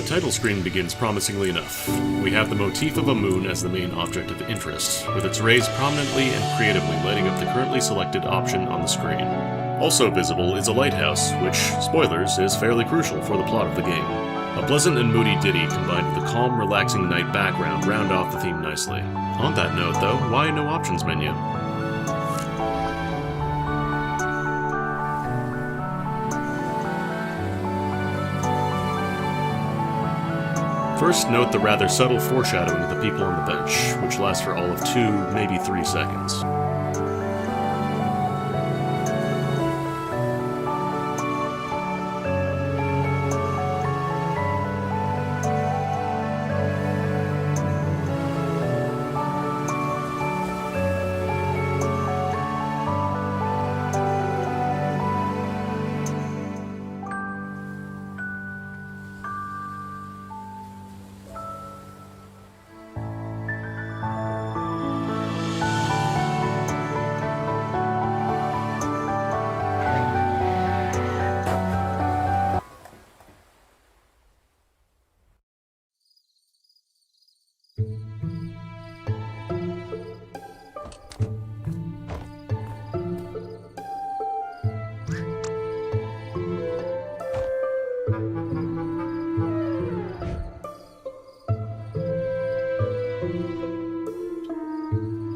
title screen begins promisingly enough. We have the motif of a moon as the main object of interest, with its rays prominently and creatively lighting up the currently selected option on the screen. Also visible is a lighthouse, which, spoilers, is fairly crucial for the plot of the game. A pleasant and moody ditty combined with a calm, relaxing night background round off the theme nicely. On that note, though, why no options menu? First, note the rather subtle foreshadowing of the people on the bench, which lasts for all of 2, maybe 3 seconds.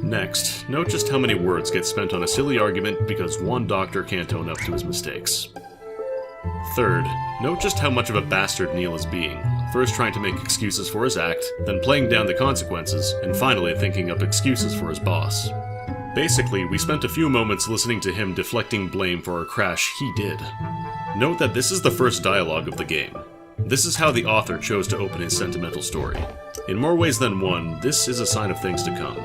Next, note just how many words get spent on a silly argument because one doctor can't own up to his mistakes. Third, note just how much of a bastard Neil is being, first trying to make excuses for his act, then playing down the consequences, and finally thinking up excuses for his boss. Basically, we spent a few moments listening to him deflecting blame for a crash he did. Note that this is the first dialogue of the game. This is how the author chose to open his sentimental story. In more ways than one, this is a sign of things to come.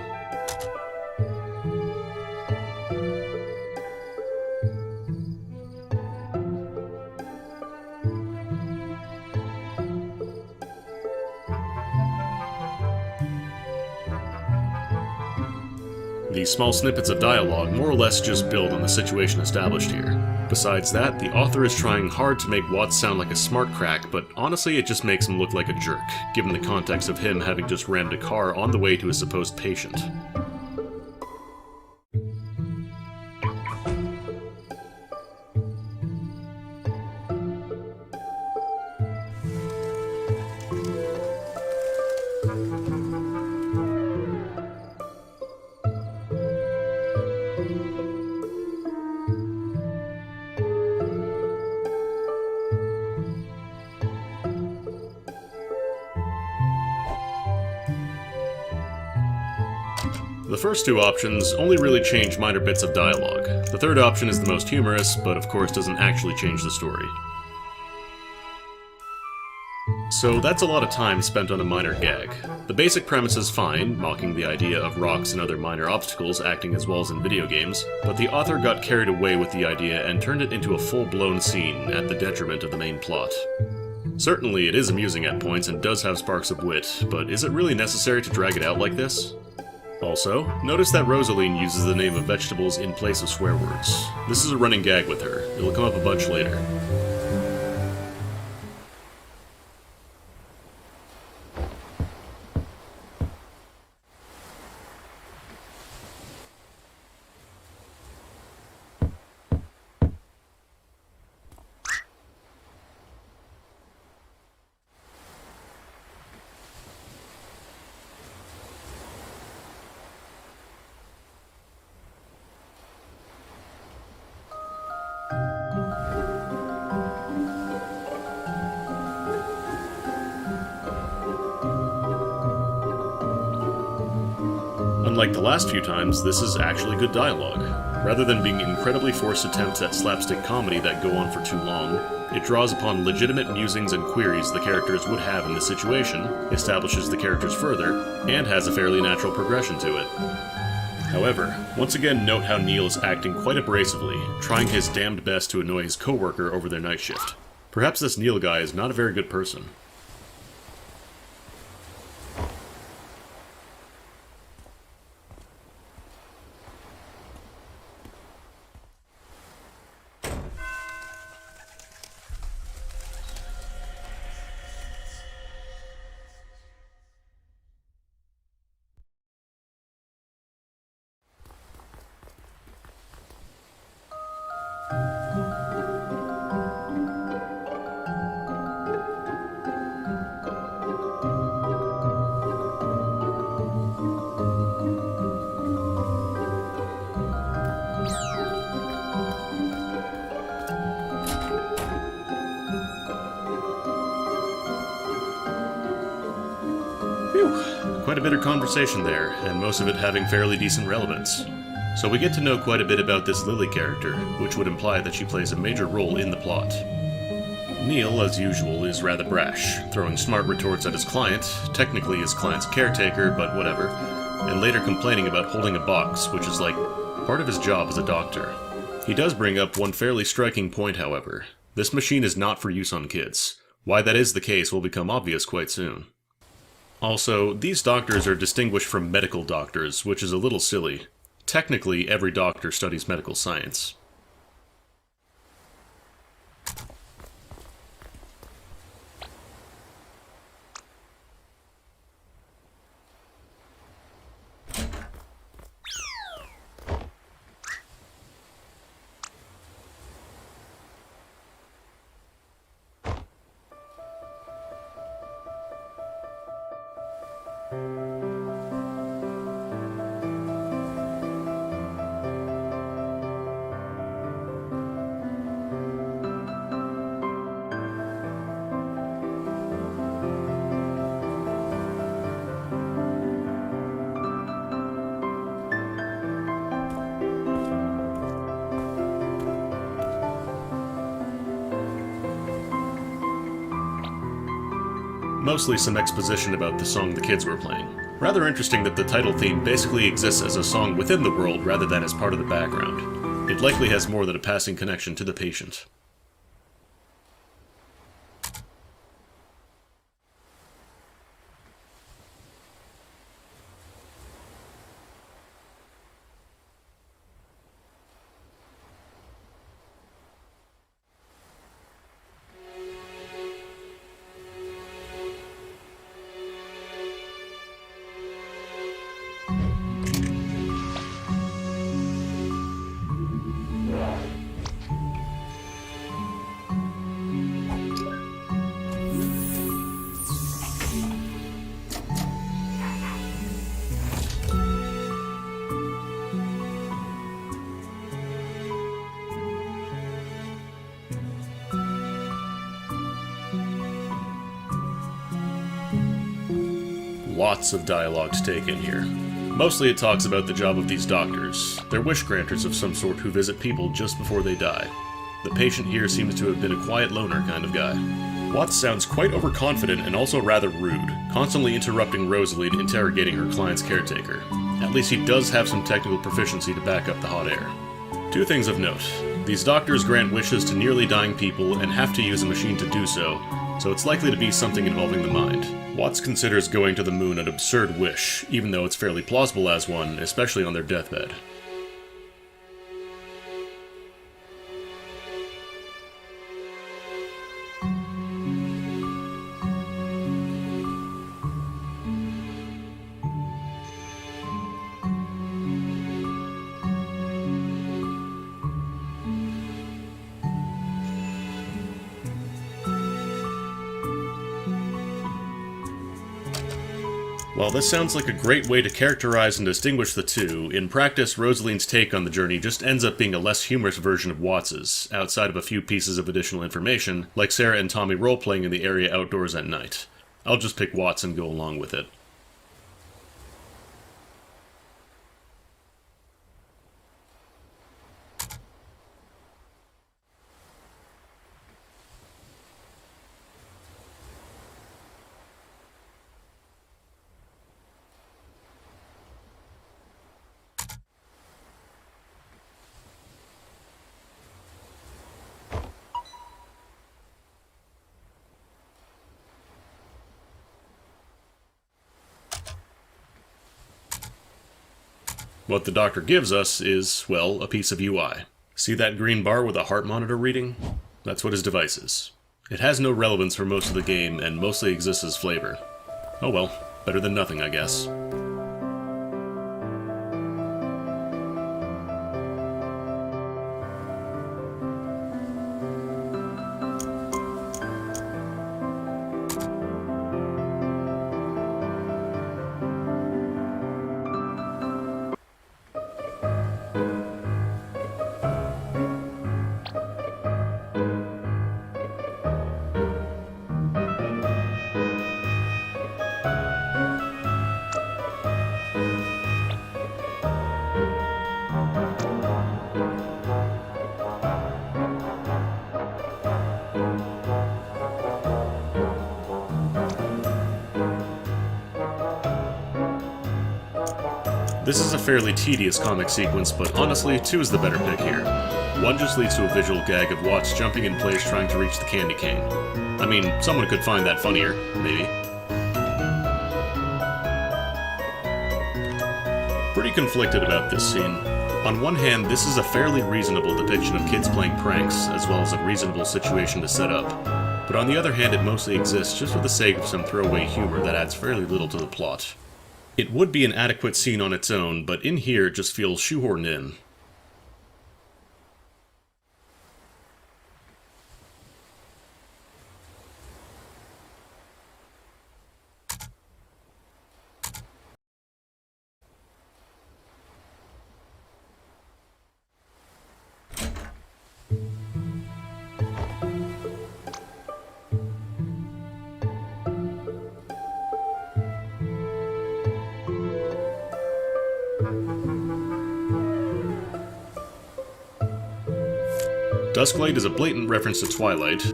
These small snippets of dialogue more or less just build on the situation established here. Besides that, the author is trying hard to make Watts sound like a smart crack, but honestly it just makes him look like a jerk, given the context of him having just rammed a car on the way to his supposed patient. The first two options only really change minor bits of dialogue. The third option is the most humorous, but of course doesn't actually change the story. So that's a lot of time spent on a minor gag. The basic premise is fine, mocking the idea of rocks and other minor obstacles acting as walls in video games, but the author got carried away with the idea and turned it into a full-blown scene at the detriment of the main plot. Certainly it is amusing at points and does have sparks of wit, but is it really necessary to drag it out like this? Also, notice that Rosalene uses the name of vegetables in place of swear words. This is a running gag with her. It'll come up a bunch later. Unlike the last few times, this is actually good dialogue. Rather than being incredibly forced attempts at slapstick comedy that go on for too long, it draws upon legitimate musings and queries the characters would have in this situation, establishes the characters further, and has a fairly natural progression to it. However, once again note how Neil is acting quite abrasively, trying his damned best to annoy his coworker over their night shift. Perhaps this Neil guy is not a very good person. Phew, quite a bit of conversation there, and most of it having fairly decent relevance. So we get to know quite a bit about this Lily character, which would imply that she plays a major role in the plot. Neil, as usual, is rather brash, throwing smart retorts at his client, technically his client's caretaker, but whatever, and later complaining about holding a box, which is like part of his job as a doctor. He does bring up one fairly striking point, however. This machine is not for use on kids. Why that is the case will become obvious quite soon. Also, these doctors are distinguished from medical doctors, which is a little silly. Technically, every doctor studies medical science. Mostly some exposition about the song the kids were playing. Rather interesting that the title theme basically exists as a song within the world rather than as part of the background. It likely has more than a passing connection to the patient. Lots of dialogue to take in here. Mostly it talks about the job of these doctors. They're wish granters of some sort who visit people just before they die. The patient here seems to have been a quiet loner kind of guy. Watts sounds quite overconfident and also rather rude, constantly interrupting Rosalene interrogating her client's caretaker. At least he does have some technical proficiency to back up the hot air. Two things of note. These doctors grant wishes to nearly dying people and have to use a machine to do so it's likely to be something involving the mind. Watts considers going to the moon an absurd wish, even though it's fairly plausible as one, especially on their deathbed. While this sounds like a great way to characterize and distinguish the two, in practice, Rosalene's take on the journey just ends up being a less humorous version of Watts's, outside of a few pieces of additional information, like Sarah and Tommy role-playing in the area outdoors at night. I'll just pick Watts and go along with it. What the doctor gives us is, well, a piece of UI. See that green bar with a heart monitor reading? That's what his device is. It has no relevance for most of the game, and mostly exists as flavor. Oh well, better than nothing, I guess. This is a fairly tedious comic sequence, but honestly, 2 is the better pick here. 1 just leads to a visual gag of Watts jumping in place trying to reach the candy cane. I mean, someone could find that funnier, maybe. Pretty conflicted about this scene. On one hand, this is a fairly reasonable depiction of kids playing pranks, as well as a reasonable situation to set up. But on the other hand, it mostly exists just for the sake of some throwaway humor that adds fairly little to the plot. It would be an adequate scene on its own, but in here it just feels shoehorned in. Dusklight is a blatant reference to Twilight. The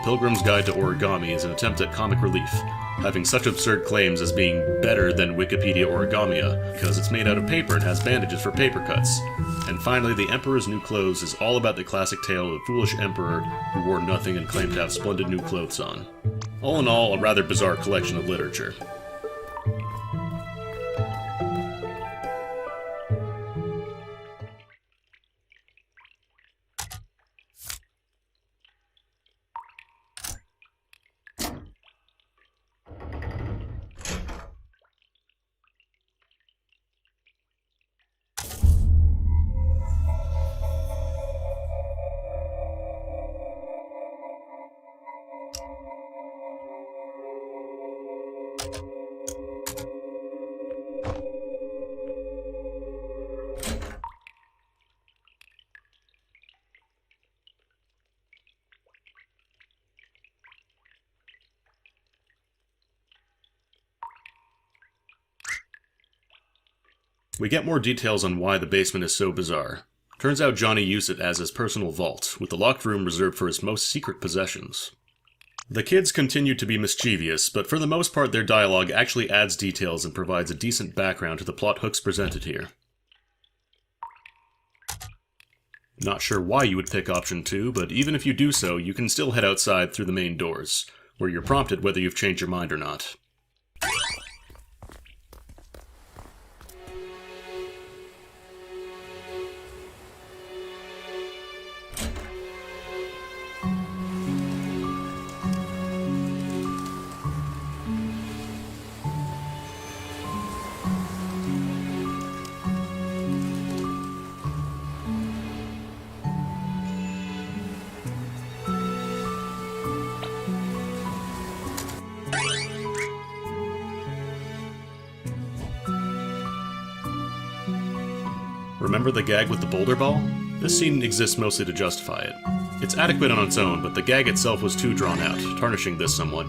Pilgrim's Guide to Origami is an attempt at comic relief, having such absurd claims as being better than Wikipedia Origamia, because it's made out of paper and has bandages for paper cuts. And finally, The Emperor's New Clothes is all about the classic tale of a foolish emperor who wore nothing and claimed to have splendid new clothes on. All in all, a rather bizarre collection of literature. We get more details on why the basement is so bizarre. Turns out Johnny used it as his personal vault, with the locked room reserved for his most secret possessions. The kids continue to be mischievous, but for the most part their dialogue actually adds details and provides a decent background to the plot hooks presented here. Not sure why you would pick option 2, but even if you do so, you can still head outside through the main doors, where you're prompted whether you've changed your mind or not. Remember the gag with the Boulder Ball? This scene exists mostly to justify it. It's adequate on its own, but the gag itself was too drawn out, tarnishing this somewhat.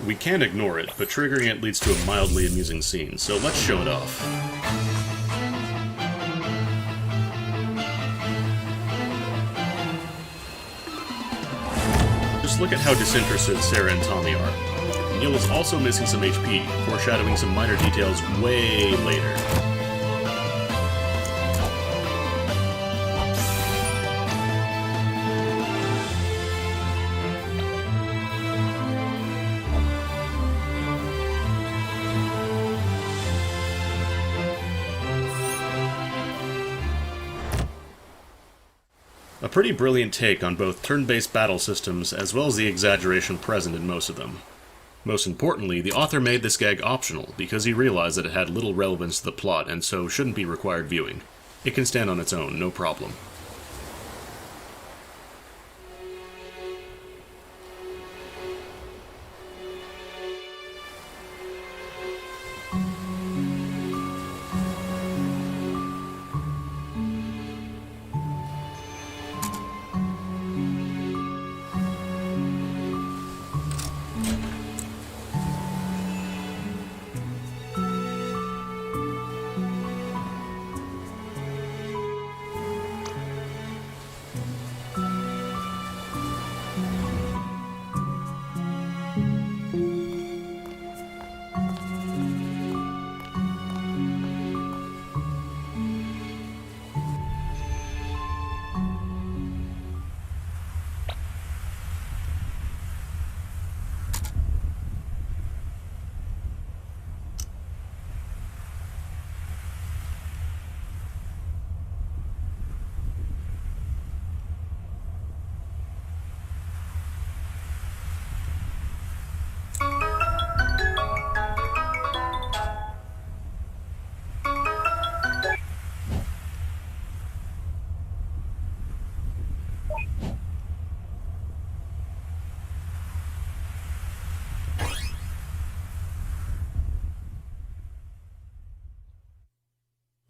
We can't ignore it, but triggering it leads to a mildly amusing scene, so let's show it off. Just look at how disinterested Sarah and Tommy are. Neil is also missing some HP, foreshadowing some minor details way later. A pretty brilliant take on both turn-based battle systems as well as the exaggeration present in most of them. Most importantly, the author made this gag optional because he realized that it had little relevance to the plot and so shouldn't be required viewing. It can stand on its own, no problem.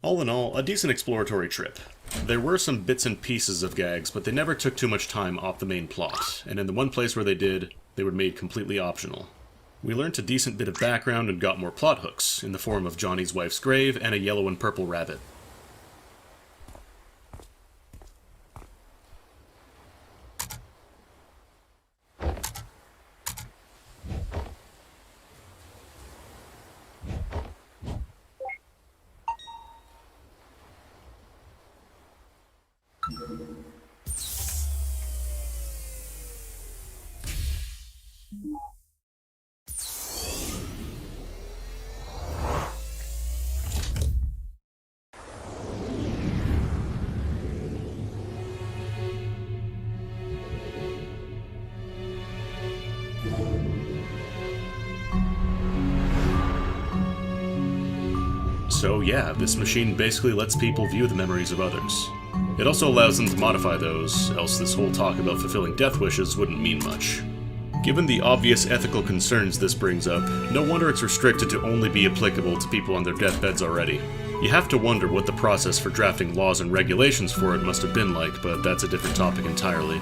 All in all, a decent exploratory trip. There were some bits and pieces of gags, but they never took too much time off the main plot, and in the one place where they did, they were made completely optional. We learnt a decent bit of background and got more plot hooks, in the form of Johnny's wife's grave and a yellow and purple rabbit. So yeah, this machine basically lets people view the memories of others. It also allows them to modify those, else this whole talk about fulfilling death wishes wouldn't mean much. Given the obvious ethical concerns this brings up, no wonder it's restricted to only be applicable to people on their deathbeds already. You have to wonder what the process for drafting laws and regulations for it must have been like, but that's a different topic entirely.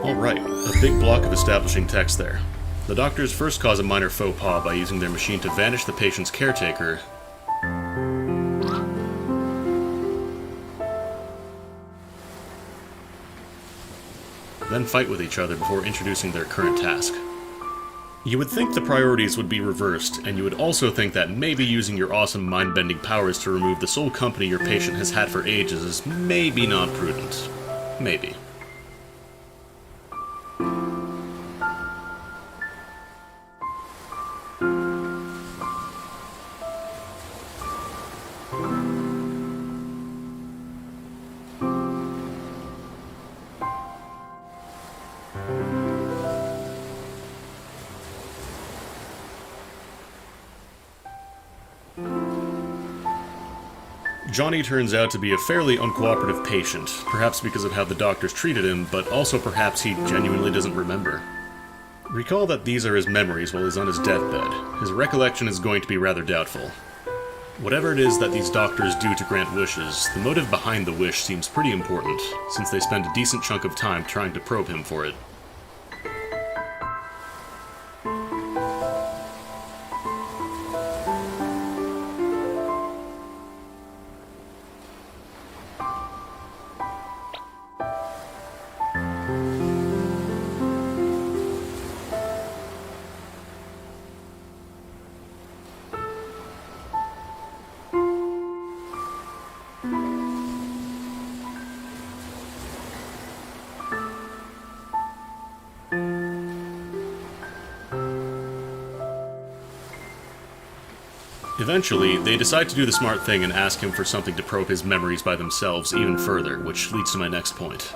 Alright, a big block of establishing text there. The doctors first cause a minor faux pas by using their machine to vanish the patient's caretaker, then fight with each other before introducing their current task. You would think the priorities would be reversed, and you would also think that maybe using your awesome mind-bending powers to remove the sole company your patient has had for ages is maybe not prudent. Maybe. Johnny turns out to be a fairly uncooperative patient, perhaps because of how the doctors treated him, but also perhaps he genuinely doesn't remember. Recall that these are his memories while he's on his deathbed. His recollection is going to be rather doubtful. Whatever it is that these doctors do to grant wishes, the motive behind the wish seems pretty important, since they spend a decent chunk of time trying to probe him for it. Eventually, they decide to do the smart thing and ask him for something to probe his memories by themselves even further, which leads to my next point.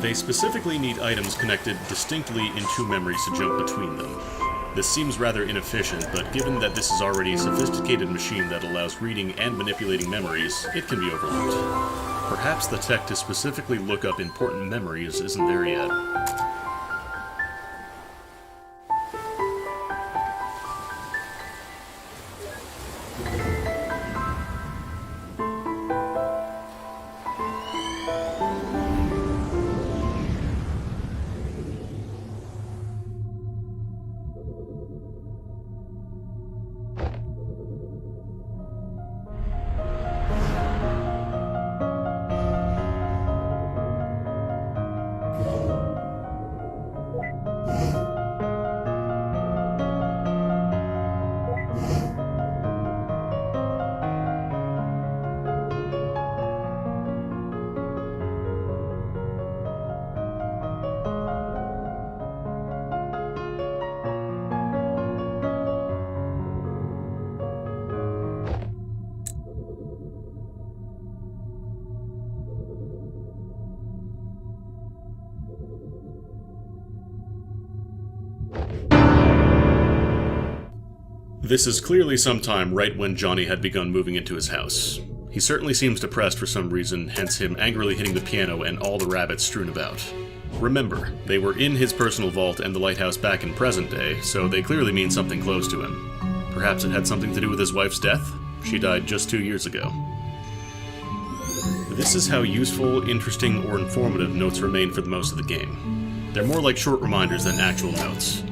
They specifically need items connected distinctly in two memories to jump between them. This seems rather inefficient, but given that this is already a sophisticated machine that allows reading and manipulating memories, it can be overlooked. Perhaps the tech to specifically look up important memories isn't there yet. This is clearly sometime right when Johnny had begun moving into his house. He certainly seems depressed for some reason, hence him angrily hitting the piano and all the rabbits strewn about. Remember, they were in his personal vault and the lighthouse back in present day, so they clearly mean something close to him. Perhaps it had something to do with his wife's death? She died just 2 years ago. This is how useful, interesting, or informative notes remain for the most of the game. They're more like short reminders than actual notes.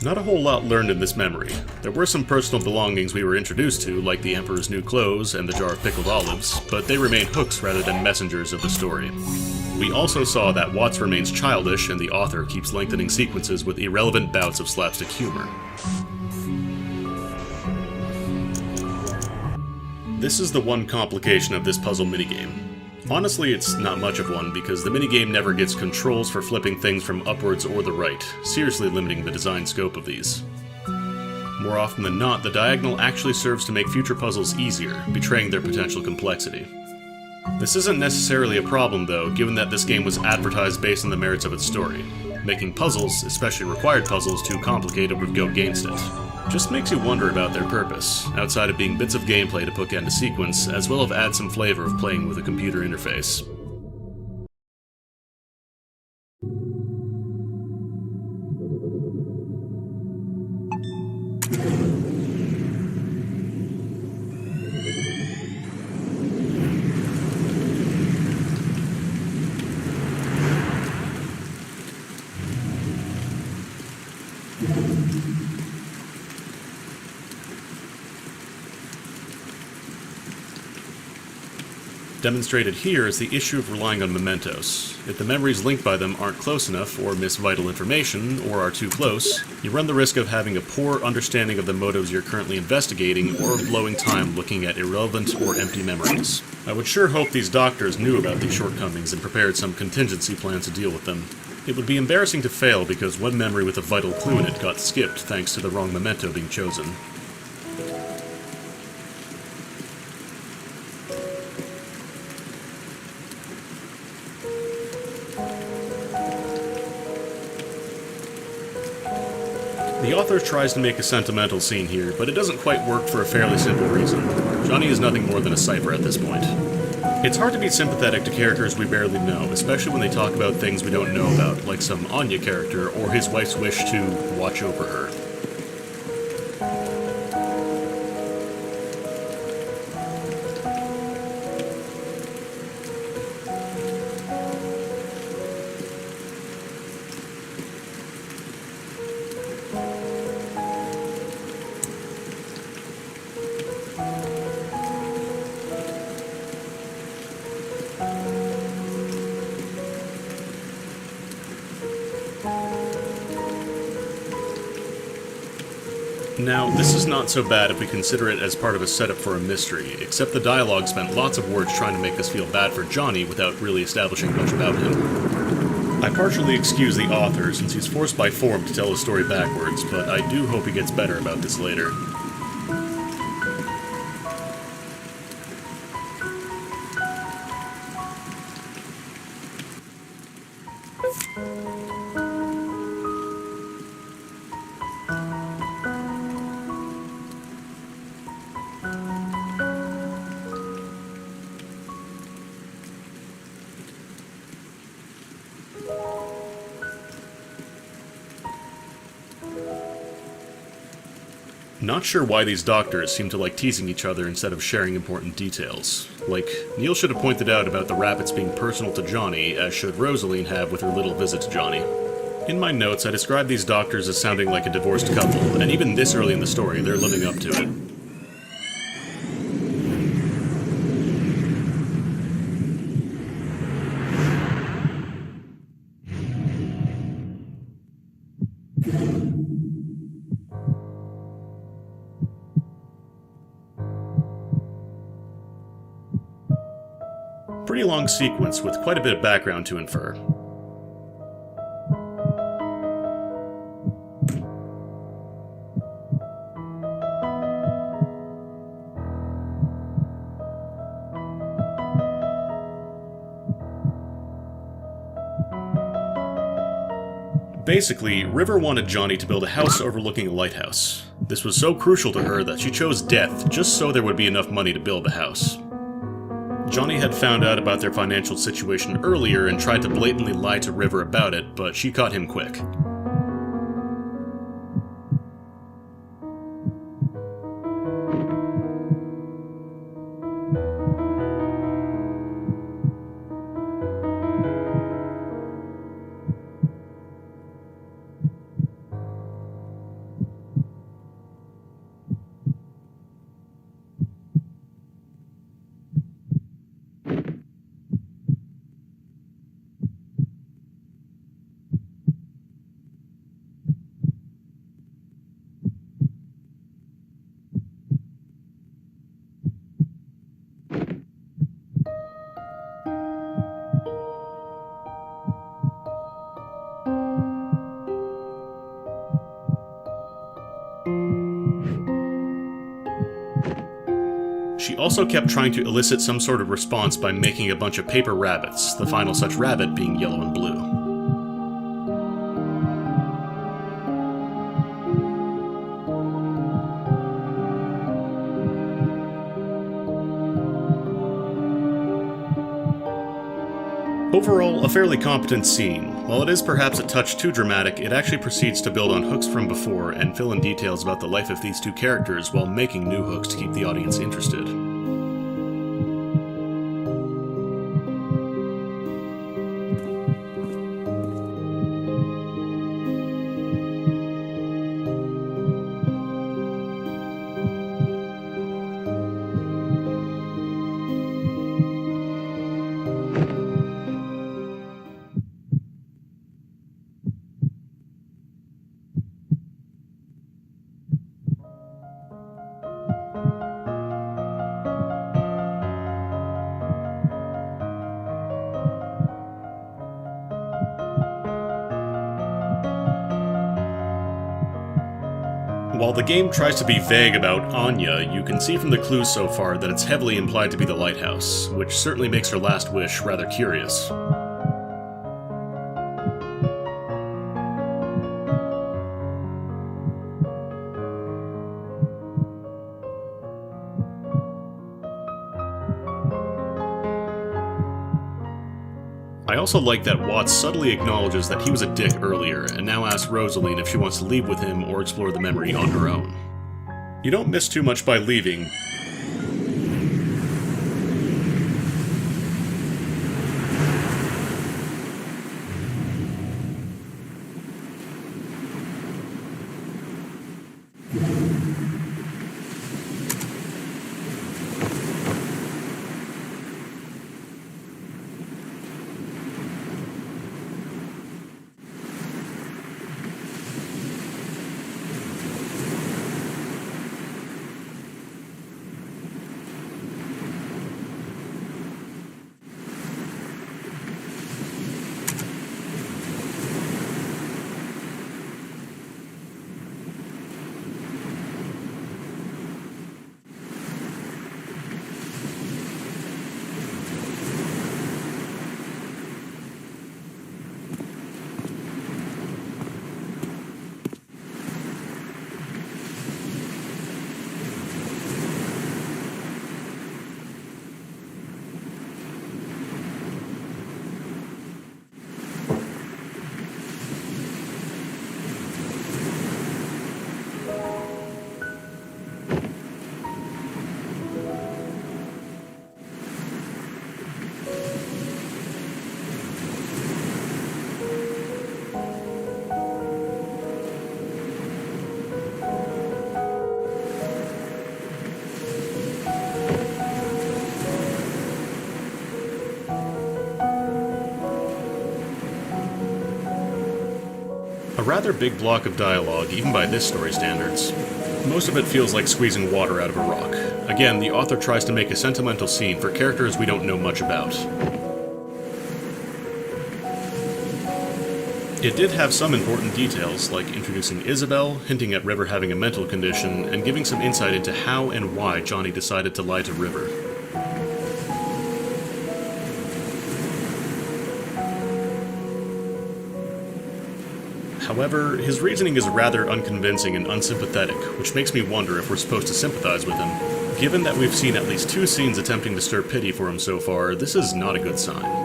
Not a whole lot learned in this memory. There were some personal belongings we were introduced to, like the Emperor's new clothes and the jar of pickled olives, but they remain hooks rather than messengers of the story. We also saw that Watts remains childish and the author keeps lengthening sequences with irrelevant bouts of slapstick humor. This is the one complication of this puzzle minigame. Honestly, it's not much of one, because the minigame never gets controls for flipping things from upwards or the right, seriously limiting the design scope of these. More often than not, the diagonal actually serves to make future puzzles easier, betraying their potential complexity. This isn't necessarily a problem, though, given that this game was advertised based on the merits of its story. Making puzzles, especially required puzzles, too complicated would go against it. Just makes you wonder about their purpose, outside of being bits of gameplay to bookend a sequence, as well as add some flavor of playing with a computer interface. Demonstrated here is the issue of relying on mementos. If the memories linked by them aren't close enough, or miss vital information, or are too close, you run the risk of having a poor understanding of the motives you're currently investigating, or of blowing time looking at irrelevant or empty memories. I would sure hope these doctors knew about these shortcomings and prepared some contingency plan to deal with them. It would be embarrassing to fail because one memory with a vital clue in it got skipped thanks to the wrong memento being chosen. The author tries to make a sentimental scene here, but it doesn't quite work for a fairly simple reason. Johnny is nothing more than a cipher at this point. It's hard to be sympathetic to characters we barely know, especially when they talk about things we don't know about, like some Anya character or his wife's wish to watch over her. Now, this is not so bad if we consider it as part of a setup for a mystery, except the dialogue spent lots of words trying to make us feel bad for Johnny without really establishing much about him. I partially excuse the author since he's forced by form to tell his story backwards, but I do hope he gets better about this later. Not sure why these doctors seem to like teasing each other instead of sharing important details. Like, Neil should have pointed out about the rabbits being personal to Johnny, as should Rosalene have with her little visit to Johnny. In my notes, I described these doctors as sounding like a divorced couple, and even this early in the story, they're living up to it. Pretty long sequence with quite a bit of background to infer. Basically, River wanted Johnny to build a house overlooking a lighthouse. This was so crucial to her that she chose death just so there would be enough money to build the house. Johnny had found out about their financial situation earlier and tried to blatantly lie to River about it, but she caught him quick. She also kept trying to elicit some sort of response by making a bunch of paper rabbits, the final such rabbit being yellow and blue. Overall, a fairly competent scene. While it is perhaps a touch too dramatic, it actually proceeds to build on hooks from before and fill in details about the life of these two characters while making new hooks to keep the audience interested. While the game tries to be vague about Anya, you can see from the clues so far that it's heavily implied to be the lighthouse, which certainly makes her last wish rather curious. I also like that Watts subtly acknowledges that he was a dick earlier, and now asks Rosalene if she wants to leave with him or explore the memory on her own. You don't miss too much by leaving. A rather big block of dialogue, even by this story standards. Most of it feels like squeezing water out of a rock. Again, the author tries to make a sentimental scene for characters we don't know much about. It did have some important details, like introducing Isabelle, hinting at River having a mental condition, and giving some insight into how and why Johnny decided to lie to River. However, his reasoning is rather unconvincing and unsympathetic, which makes me wonder if we're supposed to sympathize with him. Given that we've seen at least 2 scenes attempting to stir pity for him so far, this is not a good sign.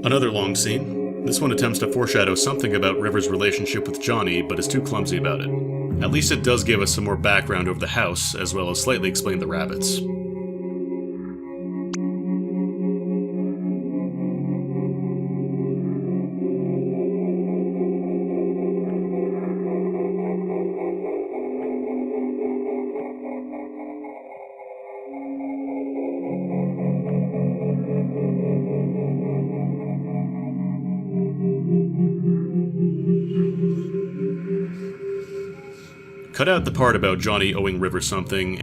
Another long scene. This one attempts to foreshadow something about River's relationship with Johnny, but is too clumsy about it. At least it does give us some more background over the house, as well as slightly explain the rabbits. Cut out the part about Johnny owing River something,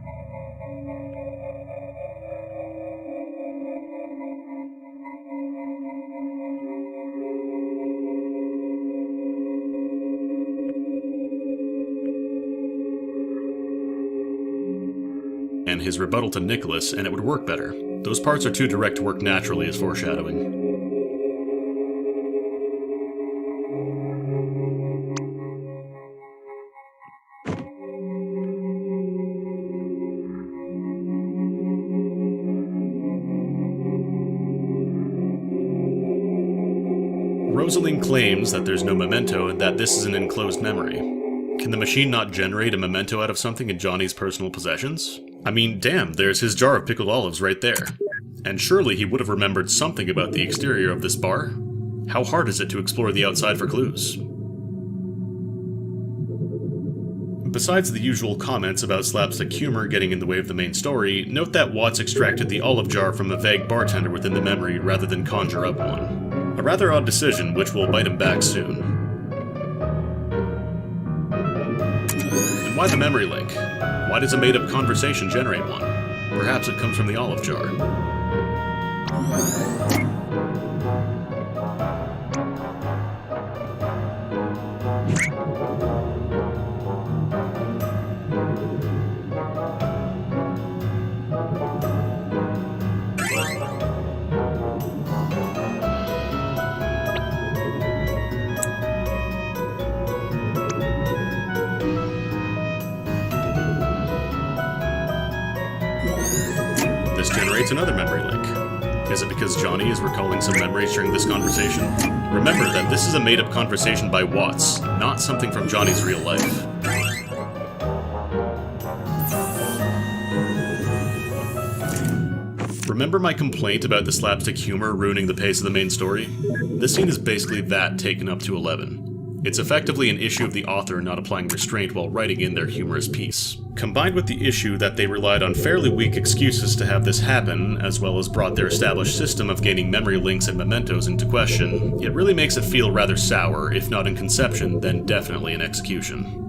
and his rebuttal to Nicolas, and it would work better. Those parts are too direct to work naturally as foreshadowing. Rosalene claims that there's no memento and that this is an enclosed memory. Can the machine not generate a memento out of something in Johnny's personal possessions? I mean, damn, there's his jar of pickled olives right there. And surely he would have remembered something about the exterior of this bar. How hard is it to explore the outside for clues? Besides the usual comments about slapstick humor getting in the way of the main story, note that Watts extracted the olive jar from a vague bartender within the memory rather than conjure up one. A rather odd decision, which will bite him back soon. And why the memory link? Why does a made-up conversation generate one? Perhaps it comes from the olive jar. creates another memory link. Is it because Johnny is recalling some memories during this conversation? Remember that this is a made-up conversation by Watts, not something from Johnny's real life. Remember my complaint about the slapstick humor ruining the pace of the main story? This scene is basically that taken up to 11. It's effectively an issue of the author not applying restraint while writing in their humorous piece. Combined with the issue that they relied on fairly weak excuses to have this happen, as well as brought their established system of gaining memory links and mementos into question, it really makes it feel rather sour, if not in conception, then definitely in execution.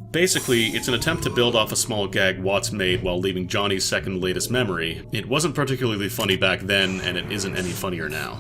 Basically, it's an attempt to build off a small gag Watts made while leaving Johnny's second latest memory. It wasn't particularly funny back then, and it isn't any funnier now.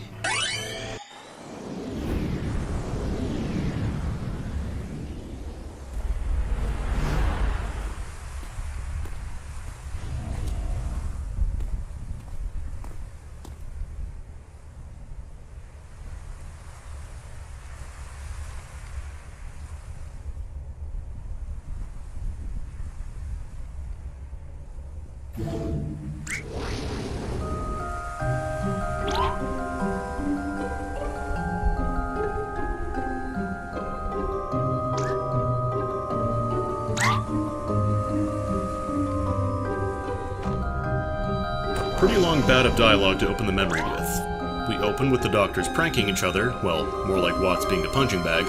Pretty long bout of dialogue to open the memory with. We open with the doctors pranking each other, well, more like Watts being a punching bag,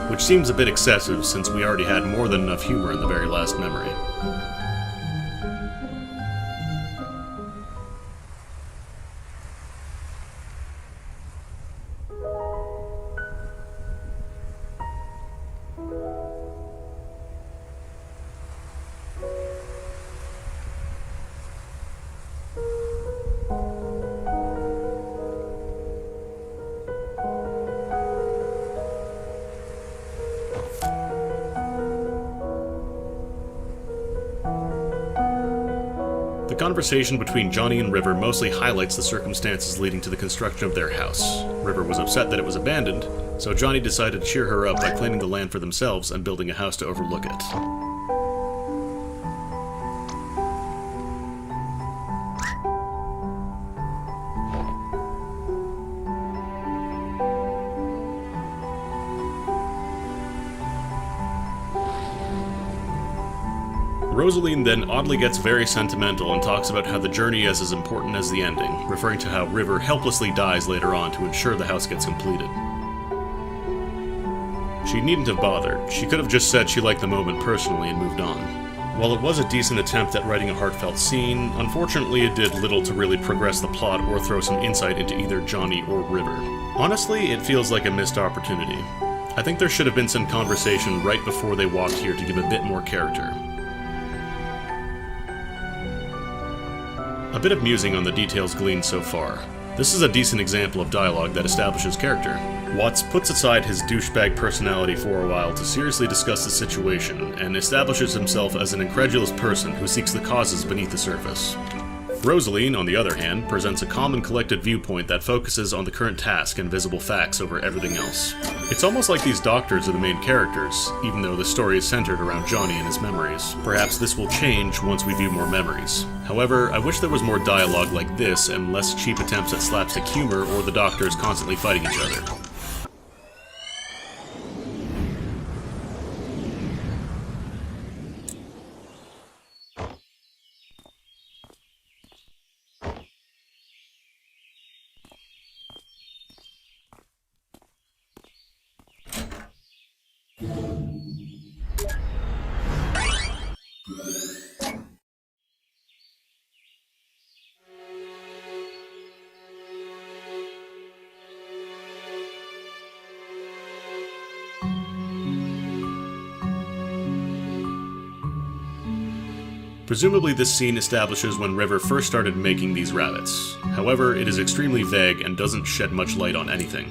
which seems a bit excessive since we already had more than enough humor in the very last memory. The conversation between Johnny and River mostly highlights the circumstances leading to the construction of their house. River was upset that it was abandoned, so Johnny decided to cheer her up by claiming the land for themselves and building a house to overlook it. Rosalene then oddly gets very sentimental and talks about how the journey is as important as the ending, referring to how River helplessly dies later on to ensure the house gets completed. She needn't have bothered. She could have just said she liked the moment personally and moved on. While it was a decent attempt at writing a heartfelt scene, unfortunately it did little to really progress the plot or throw some insight into either Johnny or River. Honestly, it feels like a missed opportunity. I think there should have been some conversation right before they walked here to give a bit more character. A bit of musing on the details gleaned so far. This is a decent example of dialogue that establishes character. Watts puts aside his douchebag personality for a while to seriously discuss the situation, and establishes himself as an incredulous person who seeks the causes beneath the surface. Rosalene, on the other hand, presents a calm and collected viewpoint that focuses on the current task and visible facts over everything else. It's almost like these doctors are the main characters, even though the story is centered around Johnny and his memories. Perhaps this will change once we view more memories. However, I wish there was more dialogue like this and less cheap attempts at slapstick humor or the doctors constantly fighting each other. Presumably this scene establishes when River first started making these rabbits. However, it is extremely vague and doesn't shed much light on anything.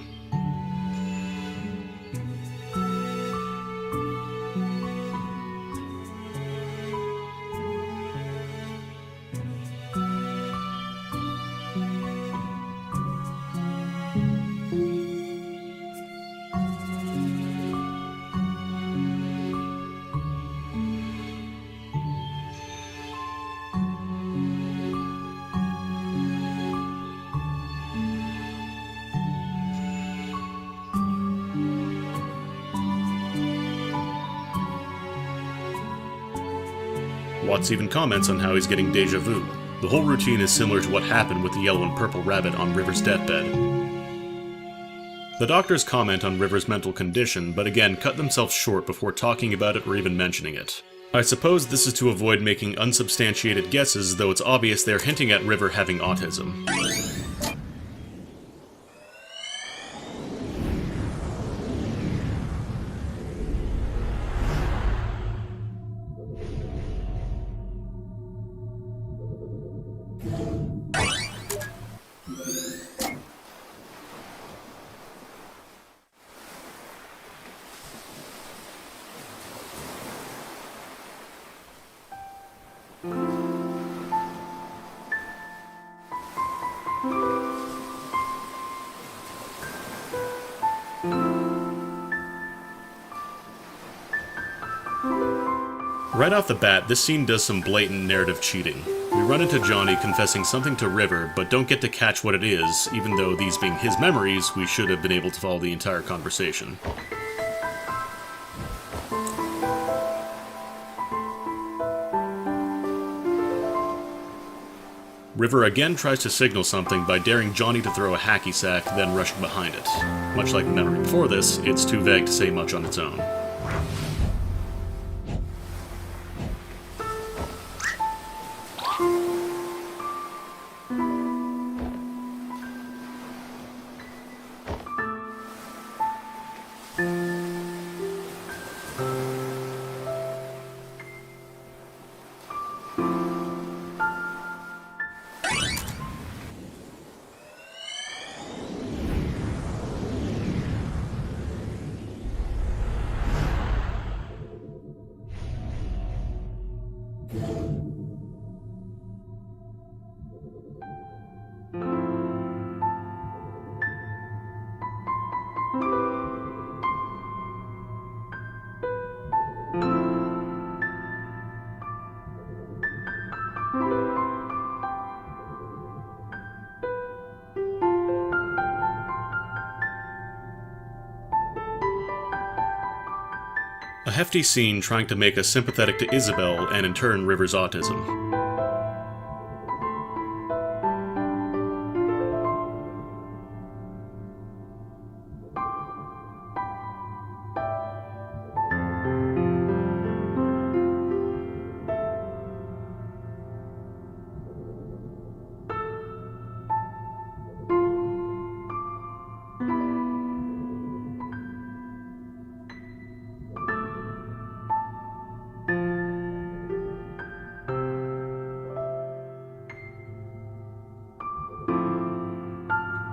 Watts even comments on how he's getting deja vu. The whole routine is similar to what happened with the yellow and purple rabbit on River's deathbed. The doctors comment on River's mental condition, but again cut themselves short before talking about it or even mentioning it. I suppose this is to avoid making unsubstantiated guesses, though it's obvious they're hinting at River having autism. Right off the bat, this scene does some blatant narrative cheating. We run into Johnny confessing something to River, but don't get to catch what it is, even though these being his memories, we should have been able to follow the entire conversation. River again tries to signal something by daring Johnny to throw a hacky sack, then rushing behind it. Much like the memory before this, it's too vague to say much on its own. A hefty scene trying to make us sympathetic to Isabelle and in turn River's autism.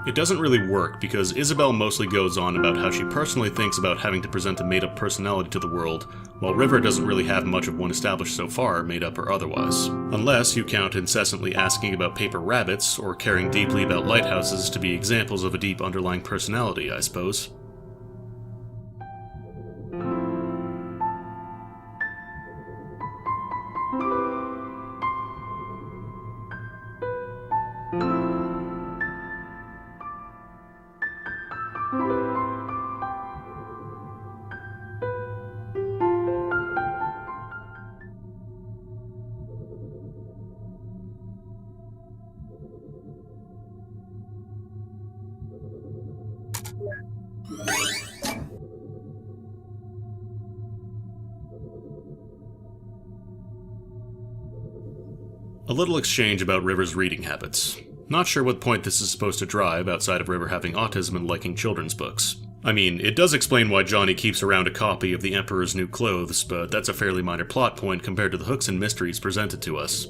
It doesn't really work because Isabelle mostly goes on about how she personally thinks about having to present a made-up personality to the world, while River doesn't really have much of one established so far, made up or otherwise. Unless you count incessantly asking about paper rabbits, or caring deeply about lighthouses to be examples of a deep underlying personality, I suppose. A little exchange about River's reading habits. Not sure what point this is supposed to drive outside of River having autism and liking children's books. I mean, it does explain why Johnny keeps around a copy of The Emperor's New Clothes, but that's a fairly minor plot point compared to the hooks and mysteries presented to us.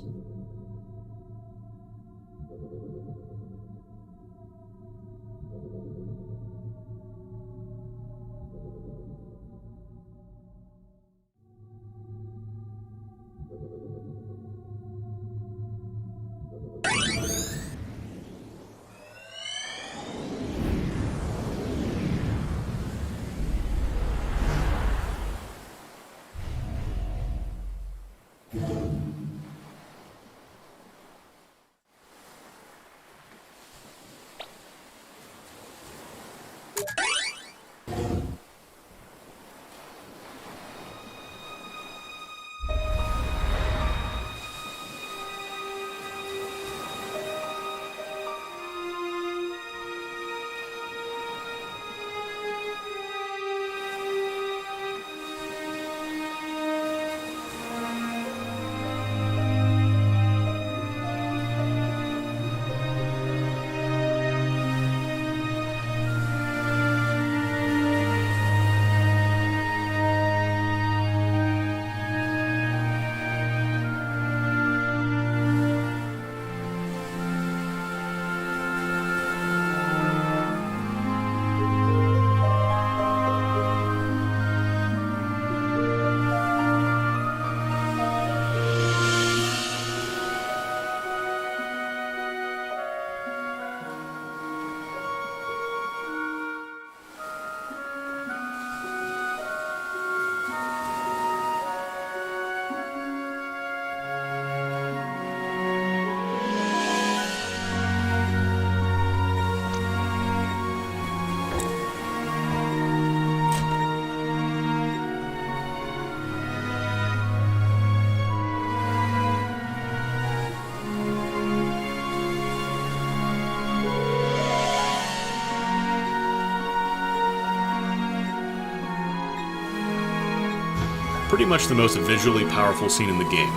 pretty much the most visually powerful scene in the game.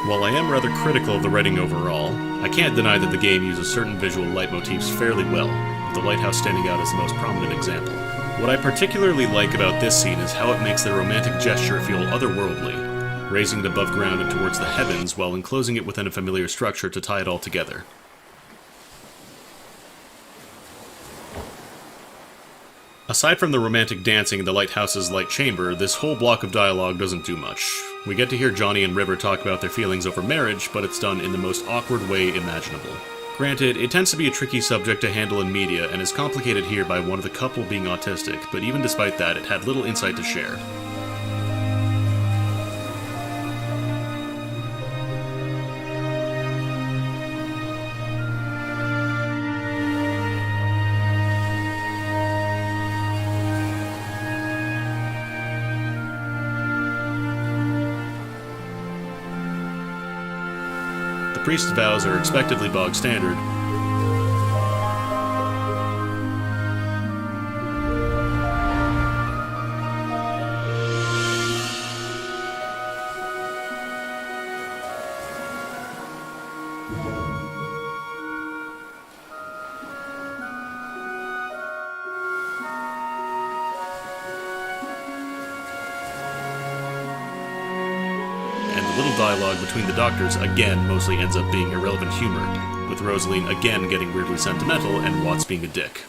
While I am rather critical of the writing overall, I can't deny that the game uses certain visual leitmotifs fairly well, with the lighthouse standing out as the most prominent example. What I particularly like about this scene is how it makes the romantic gesture feel otherworldly, raising it above ground and towards the heavens while enclosing it within a familiar structure to tie it all together. Aside from the romantic dancing in the lighthouse's light chamber, this whole block of dialogue doesn't do much. We get to hear Johnny and River talk about their feelings over marriage, but it's done in the most awkward way imaginable. Granted, it tends to be a tricky subject to handle in media and is complicated here by one of the couple being autistic, but even despite that, it had little insight to share. The priest's vows are expectedly bog standard. Dialogue between the doctors again mostly ends up being irrelevant humor, with Rosalene again getting weirdly sentimental and Watts being a dick.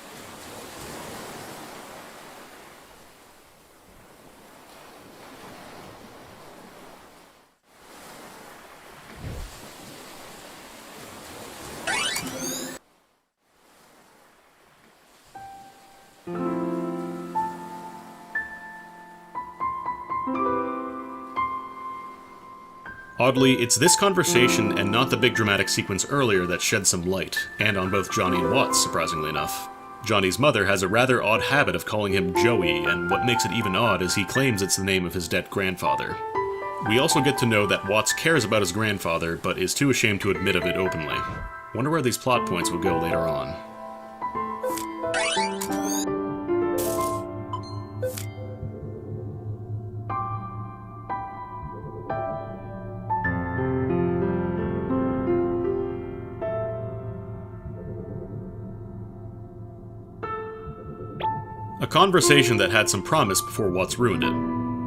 Oddly, it's this conversation and not the big dramatic sequence earlier that sheds some light, and on both Johnny and Watts, surprisingly enough. Johnny's mother has a rather odd habit of calling him Joey, and what makes it even odd is he claims it's the name of his dead grandfather. We also get to know that Watts cares about his grandfather, but is too ashamed to admit of it openly. Wonder where these plot points will go later on. A conversation that had some promise before Watts ruined it.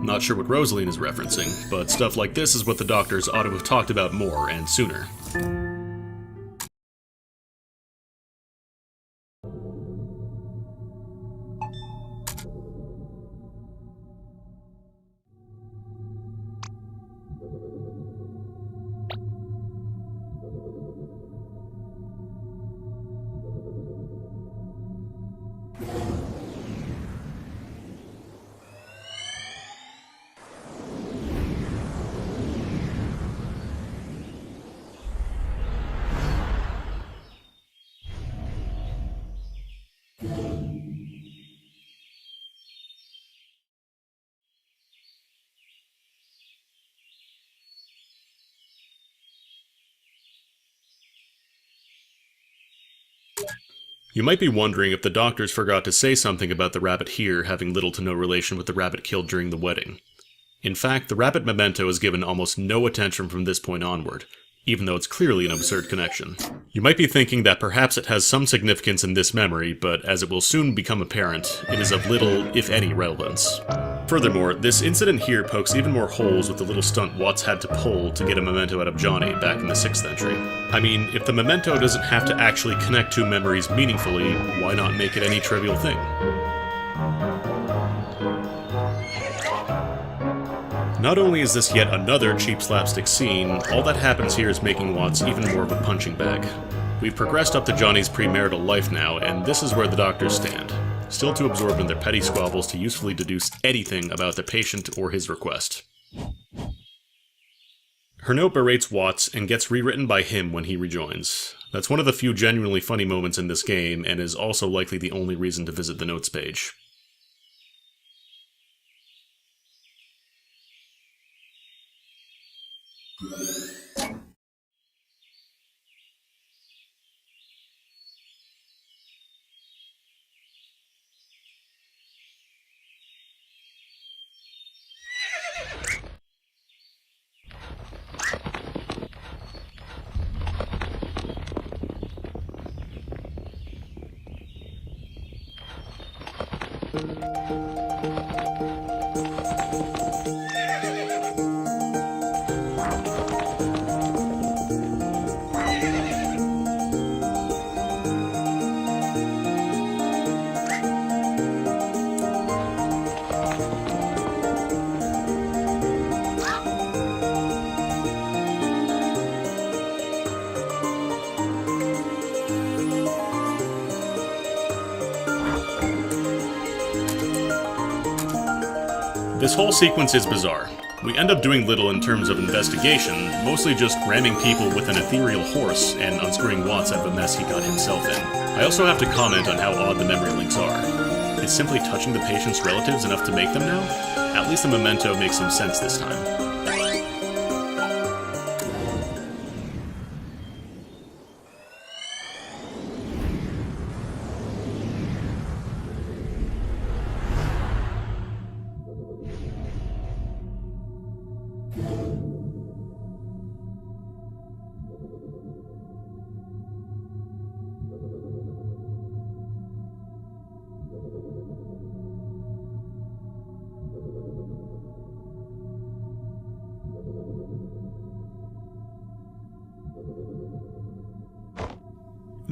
Not sure what Rosalene is referencing, but stuff like this is what the doctors ought to have talked about more and sooner. You might be wondering if the doctors forgot to say something about the rabbit here having little to no relation with the rabbit killed during the wedding. In fact, the rabbit memento is given almost no attention from this point onward, even though it's clearly an absurd connection. You might be thinking that perhaps it has some significance in this memory, but as it will soon become apparent, it is of little, if any, relevance. Furthermore, this incident here pokes even more holes with the little stunt Watts had to pull to get a memento out of Johnny back in the 6th entry. I mean, if the memento doesn't have to actually connect two memories meaningfully, why not make it any trivial thing? Not only is this yet another cheap slapstick scene, all that happens here is making Watts even more of a punching bag. We've progressed up to Johnny's premarital life now, and this is where the doctors stand. Still too absorbed in their petty squabbles to usefully deduce anything about the patient or his request. Her note berates Watts and gets rewritten by him when he rejoins. That's one of the few genuinely funny moments in this game, and is also likely the only reason to visit the notes page. This whole sequence is bizarre. We end up doing little in terms of investigation, mostly just ramming people with an ethereal horse and unscrewing Watts out of a mess he got himself in. I also have to comment on how odd the memory links are. Is simply touching the patient's relatives enough to make them now? At least the memento makes some sense this time.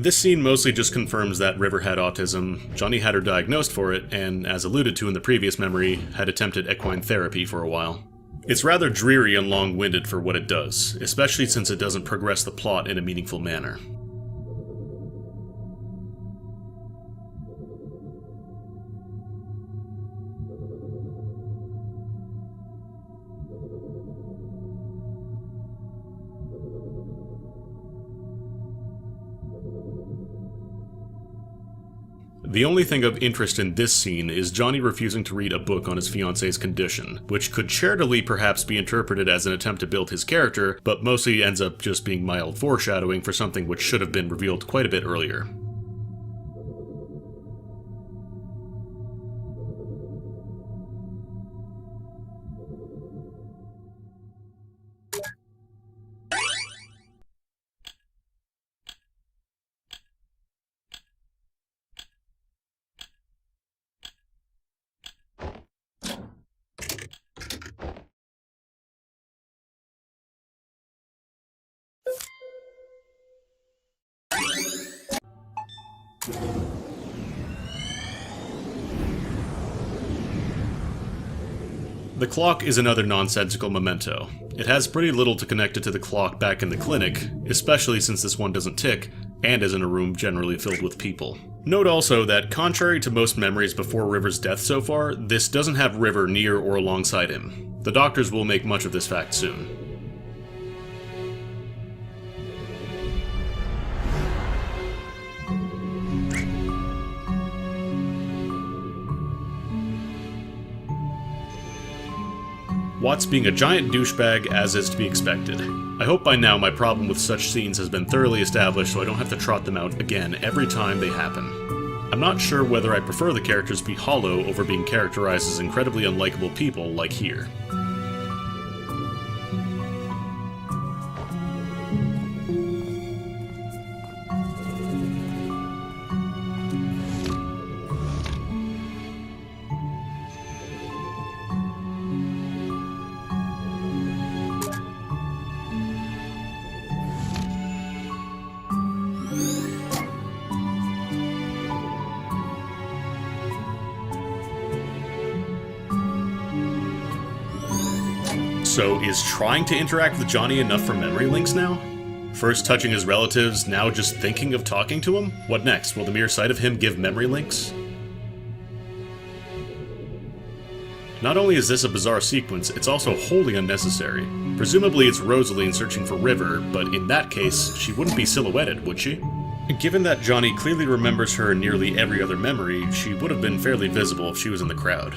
This scene mostly just confirms that River had autism, Johnny had her diagnosed for it, and, as alluded to in the previous memory, had attempted equine therapy for a while. It's rather dreary and long-winded for what it does, especially since it doesn't progress the plot in a meaningful manner. The only thing of interest in this scene is Johnny refusing to read a book on his fiance's condition, which could charitably perhaps be interpreted as an attempt to build his character, but mostly ends up just being mild foreshadowing for something which should have been revealed quite a bit earlier. The clock is another nonsensical memento. It has pretty little to connect it to the clock back in the clinic, especially since this one doesn't tick, and is in a room generally filled with people. Note also that, contrary to most memories before River's death so far, this doesn't have River near or alongside him. The doctors will make much of this fact soon. Watts being a giant douchebag, as is to be expected. I hope by now my problem with such scenes has been thoroughly established so I don't have to trot them out again every time they happen. I'm not sure whether I prefer the characters be hollow over being characterized as incredibly unlikable people like here. So, is trying to interact with Johnny enough for memory links now? First touching his relatives, now just thinking of talking to him? What next? Will the mere sight of him give memory links? Not only is this a bizarre sequence, it's also wholly unnecessary. Presumably it's Rosalene searching for River, but in that case, she wouldn't be silhouetted, would she? Given that Johnny clearly remembers her in nearly every other memory, she would have been fairly visible if she was in the crowd.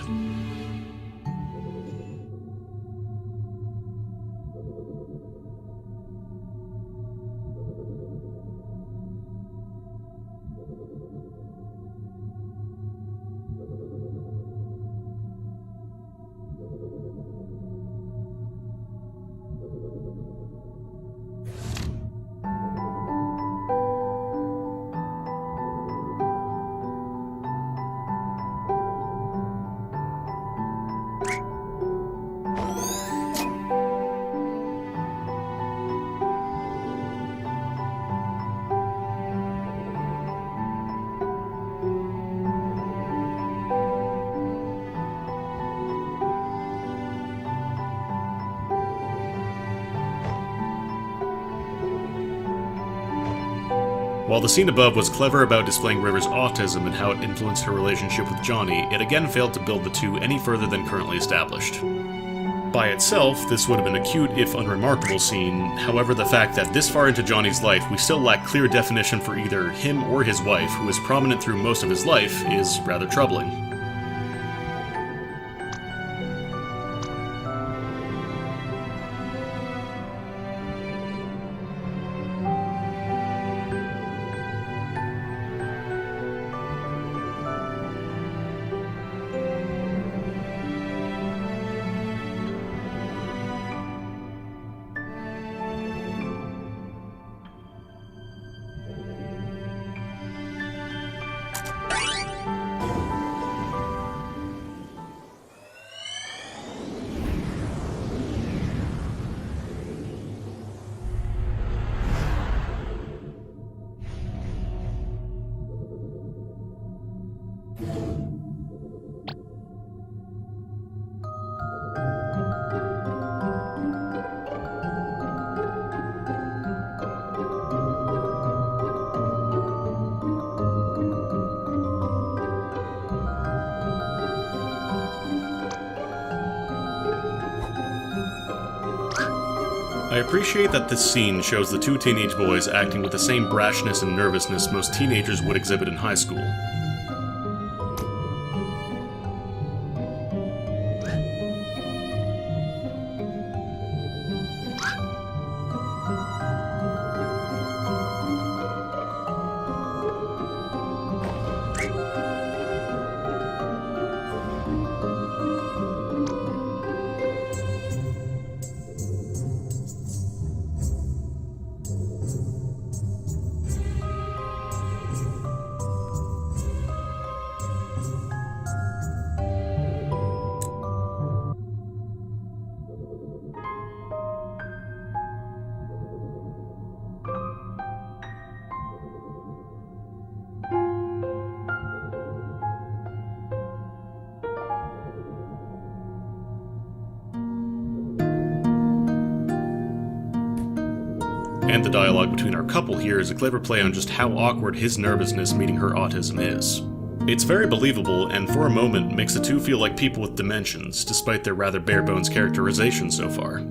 While the scene above was clever about displaying River's autism and how it influenced her relationship with Johnny, it again failed to build the two any further than currently established. By itself, this would have been a cute, if unremarkable, scene. However, the fact that this far into Johnny's life we still lack clear definition for either him or his wife, who is prominent through most of his life, is rather troubling. I appreciate that this scene shows the two teenage boys acting with the same brashness and nervousness most teenagers would exhibit in high school. And the dialogue between our couple here is a clever play on just how awkward his nervousness meeting her autism is. It's very believable, and for a moment makes the two feel like people with dimensions, despite their rather bare-bones characterization so far.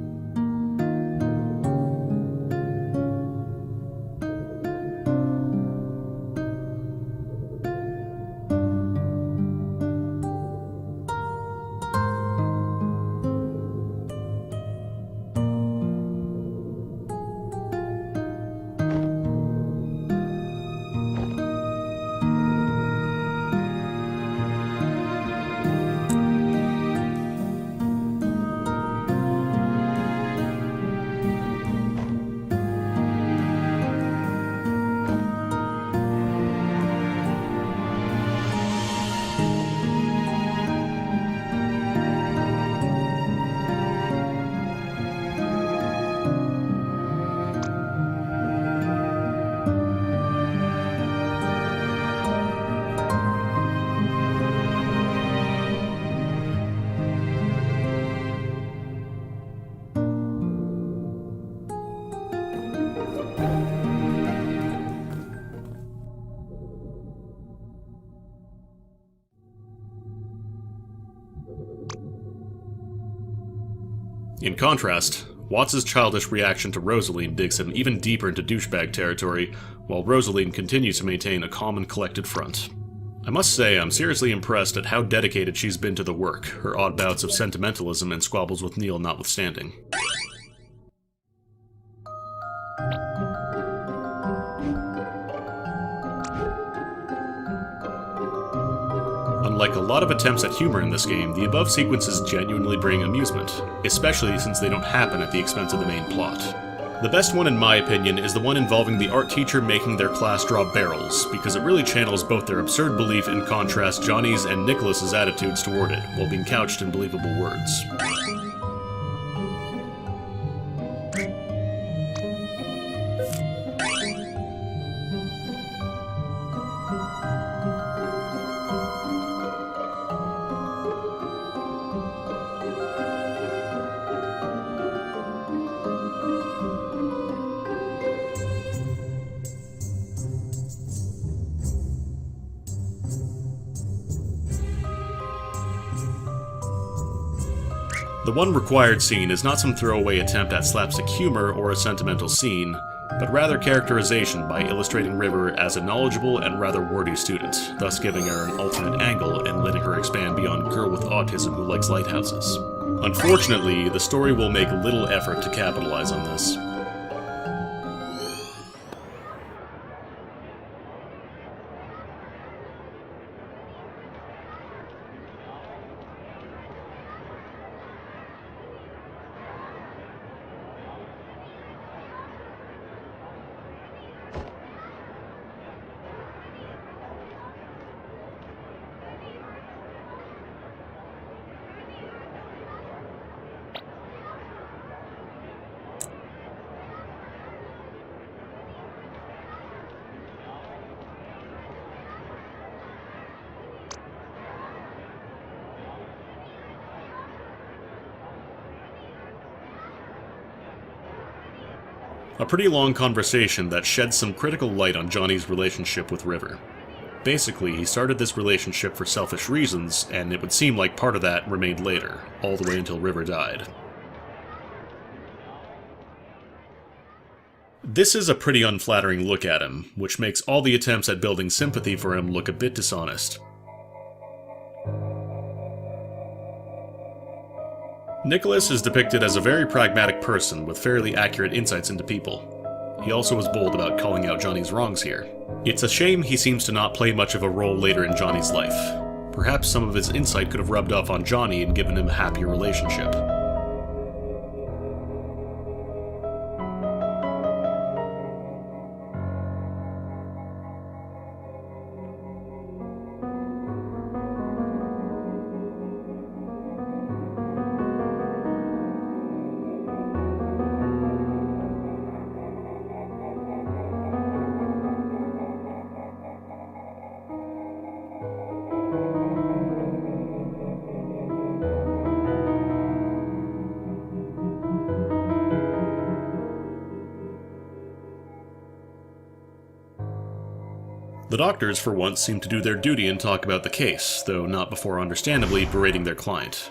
In contrast, Watts' childish reaction to Rosalene digs him even deeper into douchebag territory, while Rosalene continues to maintain a calm and collected front. I must say, I'm seriously impressed at how dedicated she's been to the work, her odd bouts of sentimentalism and squabbles with Neil notwithstanding. Unlike a lot of attempts at humor in this game, the above sequences genuinely bring amusement, especially since they don't happen at the expense of the main plot. The best one in my opinion is the one involving the art teacher making their class draw barrels, because it really channels both their absurd belief in contrast Johnny's and Nicolas's attitudes toward it, while being couched in believable words. The one required scene is not some throwaway attempt at slapstick humor or a sentimental scene, but rather characterization by illustrating River as a knowledgeable and rather wordy student, thus giving her an alternate angle and letting her expand beyond girl with autism who likes lighthouses. Unfortunately, the story will make little effort to capitalize on this. A pretty long conversation that sheds some critical light on Johnny's relationship with River. Basically, he started this relationship for selfish reasons, and it would seem like part of that remained later, all the way until River died. This is a pretty unflattering look at him, which makes all the attempts at building sympathy for him look a bit dishonest. Nicolas is depicted as a very pragmatic person with fairly accurate insights into people. He also was bold about calling out Johnny's wrongs here. It's a shame he seems to not play much of a role later in Johnny's life. Perhaps some of his insight could have rubbed off on Johnny and given him a happier relationship. The doctors, for once, seem to do their duty and talk about the case, though not before understandably berating their client.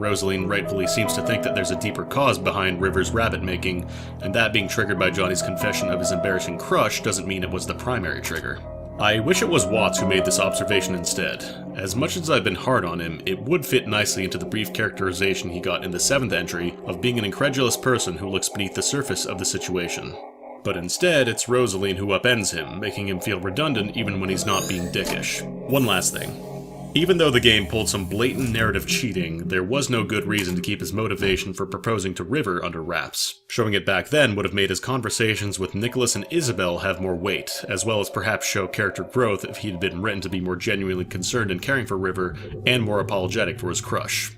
Rosalene rightfully seems to think that there's a deeper cause behind River's rabbit making, and that being triggered by Johnny's confession of his embarrassing crush doesn't mean it was the primary trigger. I wish it was Watts who made this observation instead. As much as I've been hard on him, it would fit nicely into the brief characterization he got in the 7th entry of being an incredulous person who looks beneath the surface of the situation. But instead, it's Rosalene who upends him, making him feel redundant even when he's not being dickish. One last thing. Even though the game pulled some blatant narrative cheating, there was no good reason to keep his motivation for proposing to River under wraps. Showing it back then would have made his conversations with Nicolas and Isabelle have more weight, as well as perhaps show character growth if he'd been written to be more genuinely concerned and caring for River, and more apologetic for his crush.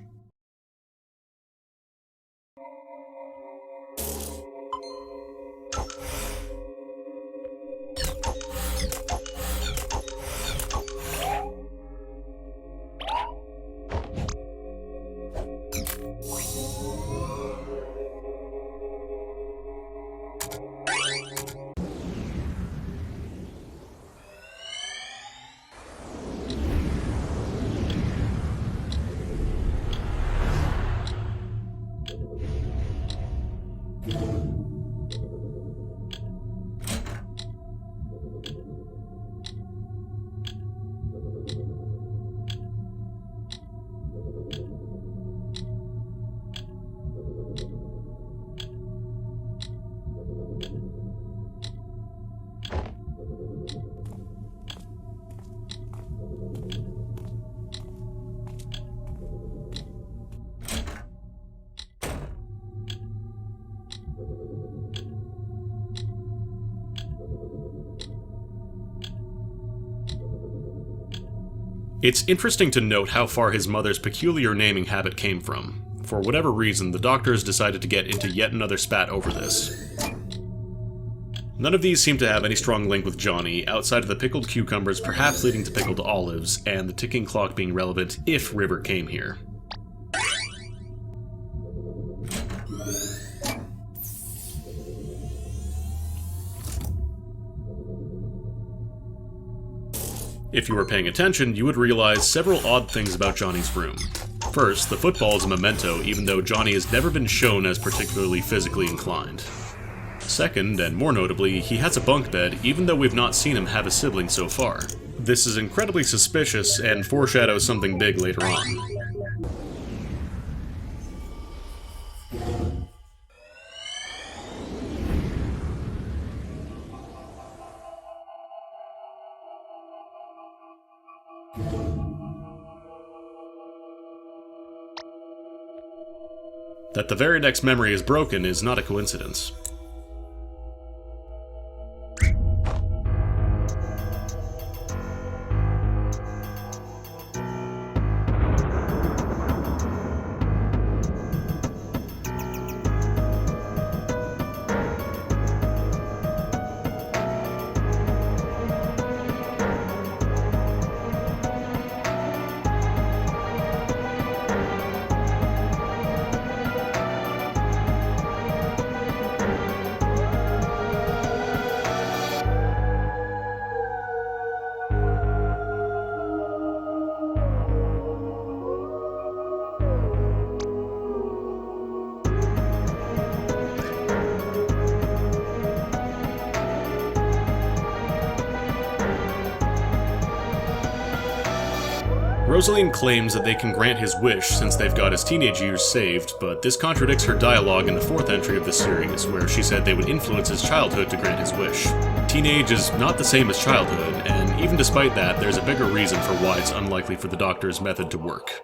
It's interesting to note how far his mother's peculiar naming habit came from. For whatever reason, the doctors decided to get into yet another spat over this. None of these seem to have any strong link with Johnny, outside of the pickled cucumbers perhaps leading to pickled olives, and the ticking clock being relevant if River came here. If you were paying attention, you would realize several odd things about Johnny's room. First, the football is a memento, even though Johnny has never been shown as particularly physically inclined. Second, and more notably, he has a bunk bed, even though we've not seen him have a sibling so far. This is incredibly suspicious and foreshadows something big later on. That the very next memory is broken is not a coincidence. Rosalene claims that they can grant his wish since they've got his teenage years saved, but this contradicts her dialogue in the 4th entry of the series, where she said they would influence his childhood to grant his wish. Teenage is not the same as childhood, and even despite that, there's a bigger reason for why it's unlikely for the Doctor's method to work.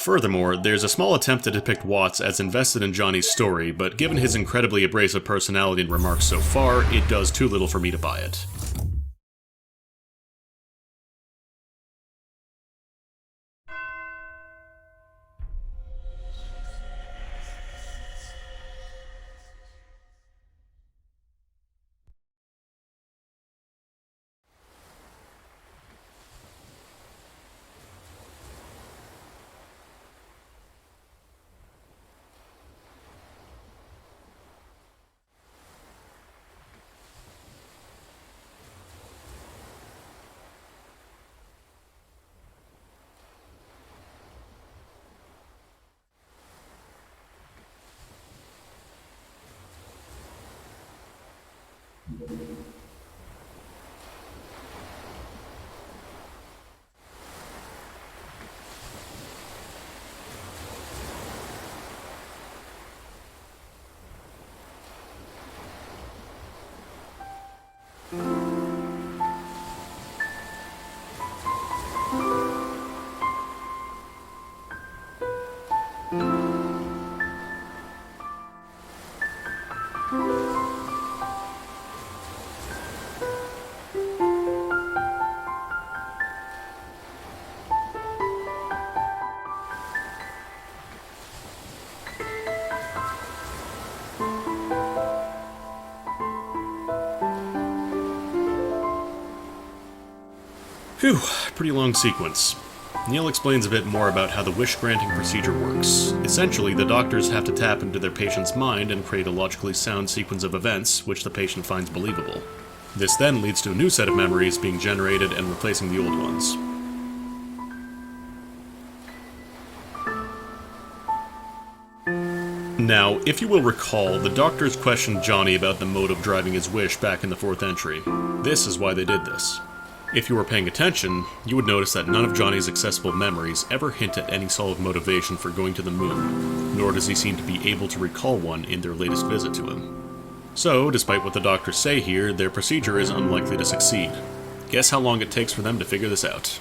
Furthermore, there's a small attempt to depict Watts as invested in Johnny's story, but given his incredibly abrasive personality and remarks so far, it does too little for me to buy it. Phew, pretty long sequence. Neil explains a bit more about how the wish-granting procedure works. Essentially, the doctors have to tap into their patient's mind and create a logically sound sequence of events which the patient finds believable. This then leads to a new set of memories being generated and replacing the old ones. Now, if you will recall, the doctors questioned Johnny about the motive driving his wish back in the 4th entry. This is why they did this. If you were paying attention, you would notice that none of Johnny's accessible memories ever hint at any solid motivation for going to the moon, nor does he seem to be able to recall one in their latest visit to him. So, despite what the doctors say here, their procedure is unlikely to succeed. Guess how long it takes for them to figure this out.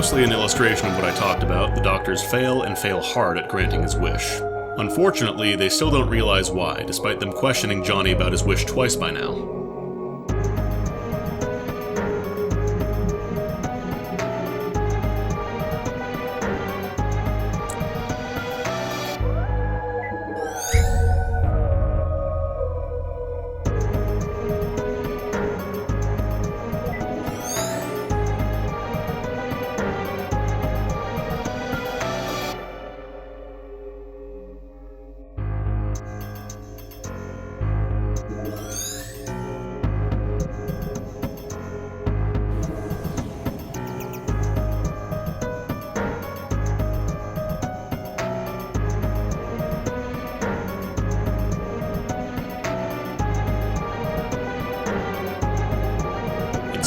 Mostly an illustration of what I talked about, the doctors fail and fail hard at granting his wish. Unfortunately, they still don't realize why, despite them questioning Johnny about his wish twice by now.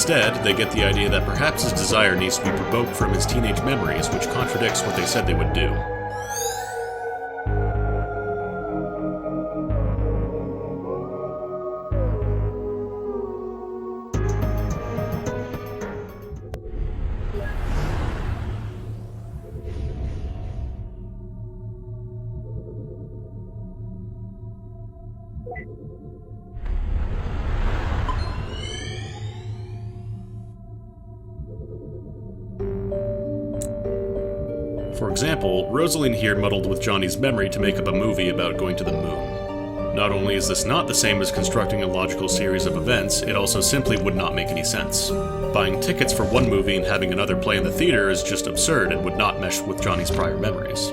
Instead, they get the idea that perhaps his desire needs to be provoked from his teenage memories, which contradicts what they said they would do. For example, Rosalene here muddled with Johnny's memory to make up a movie about going to the moon. Not only is this not the same as constructing a logical series of events, it also simply would not make any sense. Buying tickets for one movie and having another play in the theater is just absurd and would not mesh with Johnny's prior memories.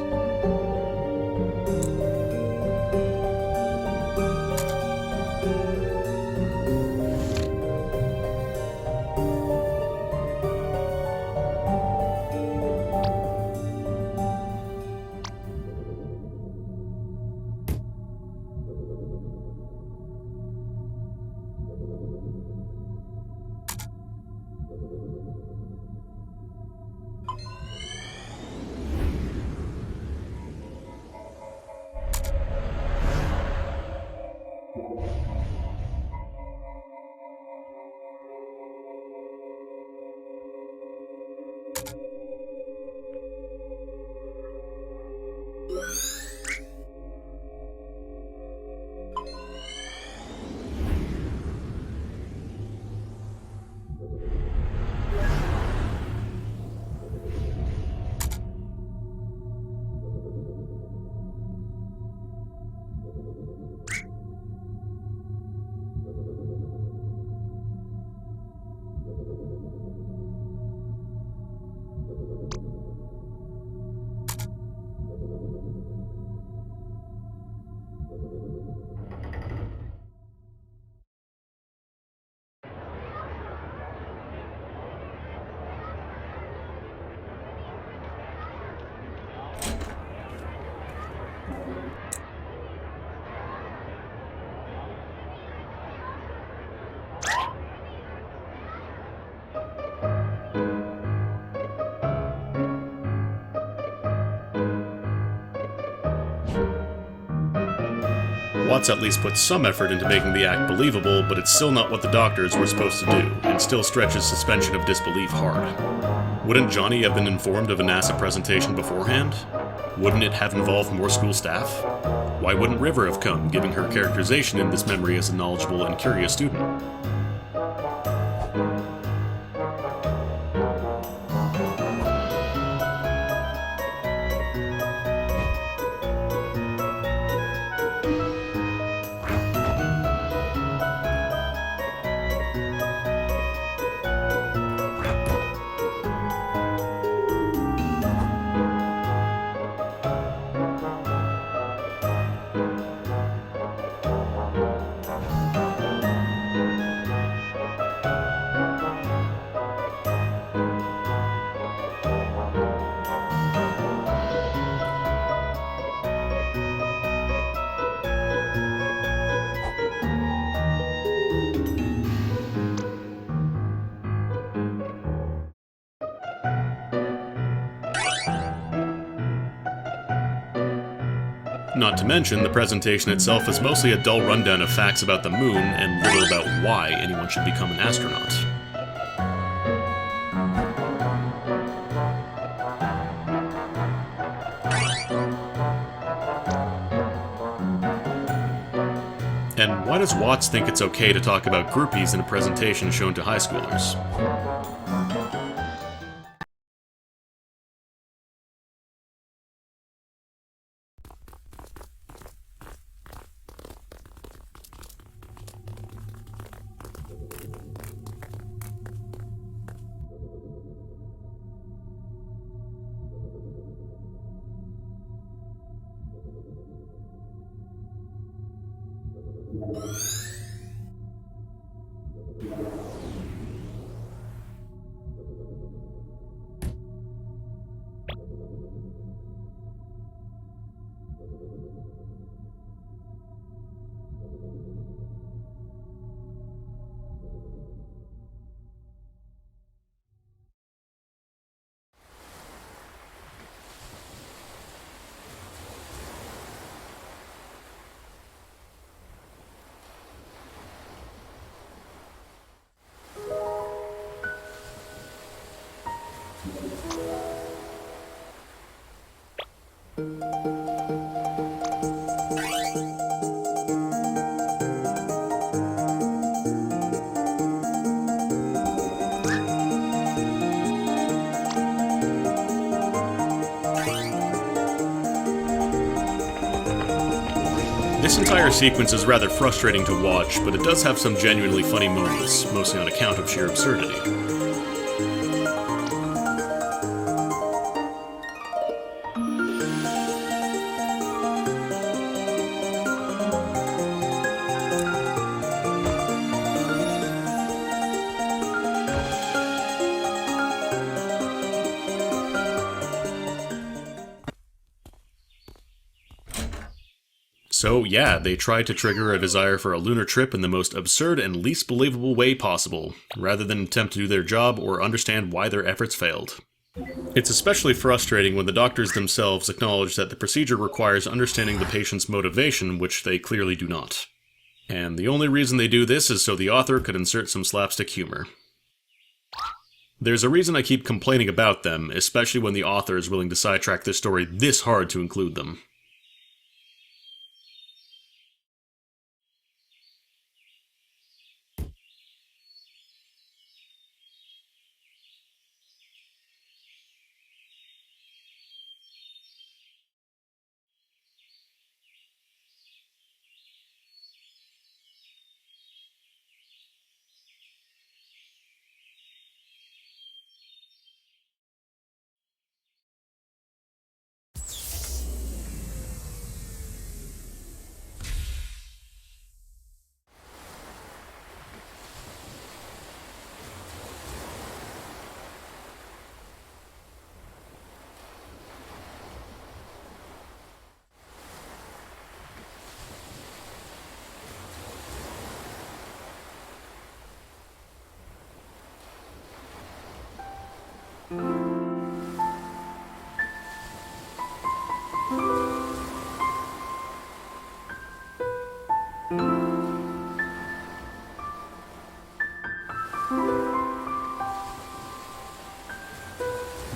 Watts at least puts some effort into making the act believable, but it's still not what the doctors were supposed to do, and still stretches suspension of disbelief hard. Wouldn't Johnny have been informed of a NASA presentation beforehand? Wouldn't it have involved more school staff? Why wouldn't River have come, giving her characterization in this memory as a knowledgeable and curious student? Not to mention, the presentation itself is mostly a dull rundown of facts about the moon and little about why anyone should become an astronaut. And why does Watts think it's okay to talk about groupies in a presentation shown to high schoolers? This entire sequence is rather frustrating to watch, but it does have some genuinely funny moments, mostly on account of sheer absurdity. So yeah, they tried to trigger a desire for a lunar trip in the most absurd and least believable way possible, rather than attempt to do their job or understand why their efforts failed. It's especially frustrating when the doctors themselves acknowledge that the procedure requires understanding the patient's motivation, which they clearly do not. And the only reason they do this is so the author could insert some slapstick humor. There's a reason I keep complaining about them, especially when the author is willing to sidetrack their story this hard to include them.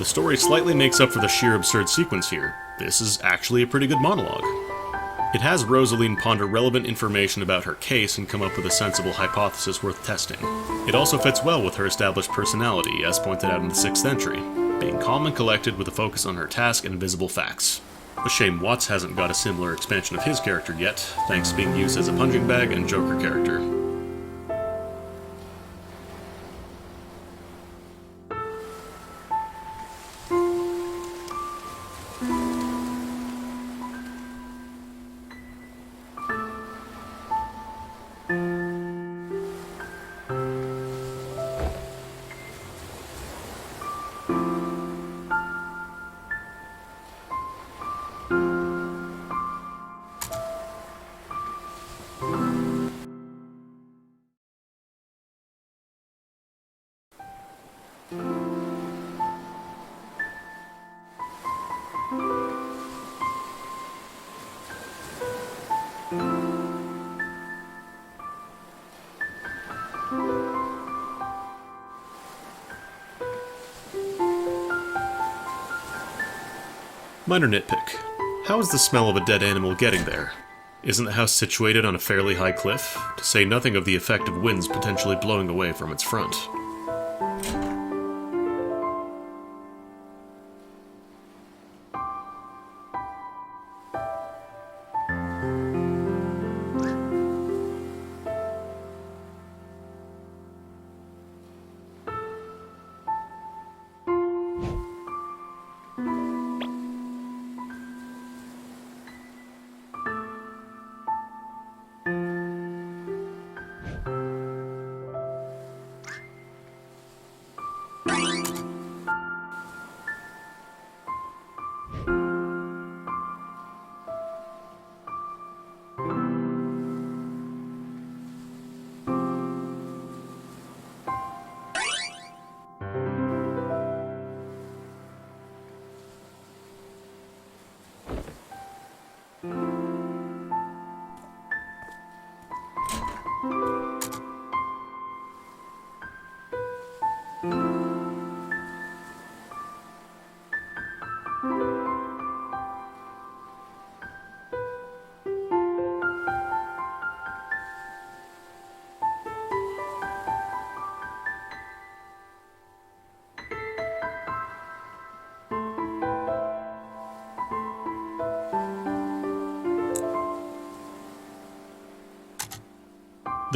story slightly makes up for the sheer absurd sequence here. This is actually a pretty good monologue. It has Rosalene ponder relevant information about her case and come up with a sensible hypothesis worth testing. It also fits well with her established personality, as pointed out in the 6th entry, being calm and collected with a focus on her task and visible facts. A shame Watts hasn't got a similar expansion of his character yet, thanks to being used as a punching bag and Joker character. Minor nitpick. How is the smell of a dead animal getting there? Isn't the house situated on a fairly high cliff, to say nothing of the effect of winds potentially blowing away from its front?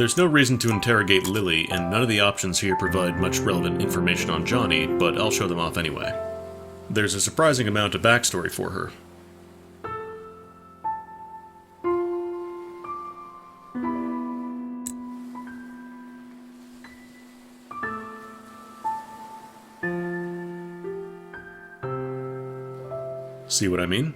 There's no reason to interrogate Lily, and none of the options here provide much relevant information on Johnny, but I'll show them off anyway. There's a surprising amount of backstory for her. See what I mean?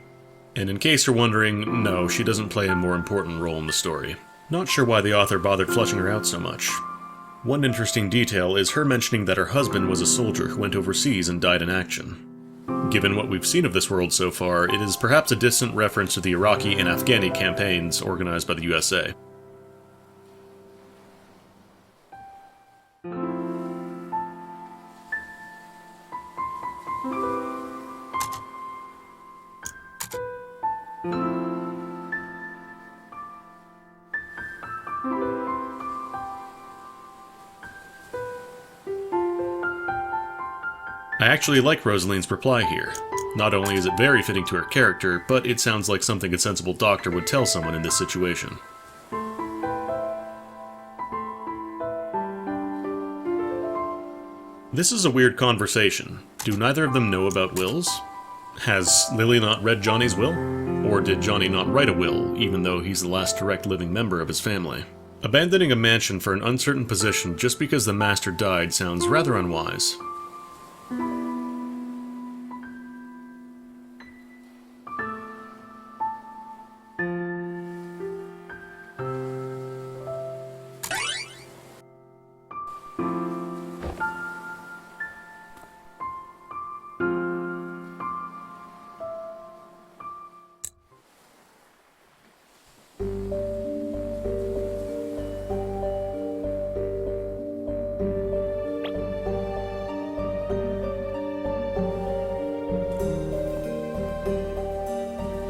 And in case you're wondering, no, she doesn't play a more important role in the story. Not sure why the author bothered fleshing her out so much. One interesting detail is her mentioning that her husband was a soldier who went overseas and died in action. Given what we've seen of this world so far, it is perhaps a distant reference to the Iraqi and Afghani campaigns organized by the USA. I actually like Rosalene's reply here. Not only is it very fitting to her character, but it sounds like something a sensible doctor would tell someone in this situation. This is a weird conversation. Do neither of them know about wills? Has Lily not read Johnny's will? Or did Johnny not write a will, even though he's the last direct living member of his family? Abandoning a mansion for an uncertain position just because the master died sounds rather unwise.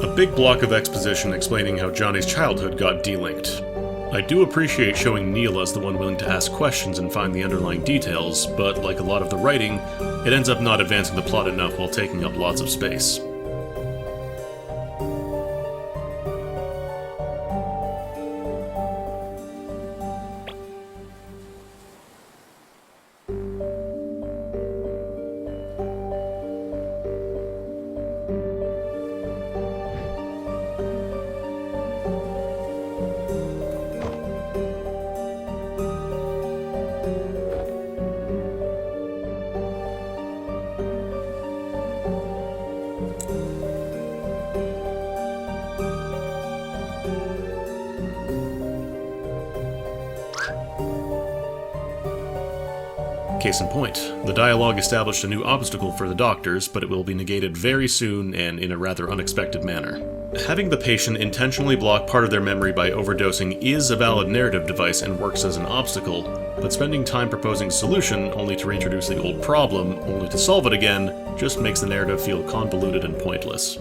A big block of exposition explaining how Johnny's childhood got delinked. I do appreciate showing Neil as the one willing to ask questions and find the underlying details, but like a lot of the writing, it ends up not advancing the plot enough while taking up lots of space. Case in point, the dialogue established a new obstacle for the doctors, but it will be negated very soon and in a rather unexpected manner. Having the patient intentionally block part of their memory by overdosing is a valid narrative device and works as an obstacle, but spending time proposing a solution only to reintroduce the old problem, only to solve it again, just makes the narrative feel convoluted and pointless.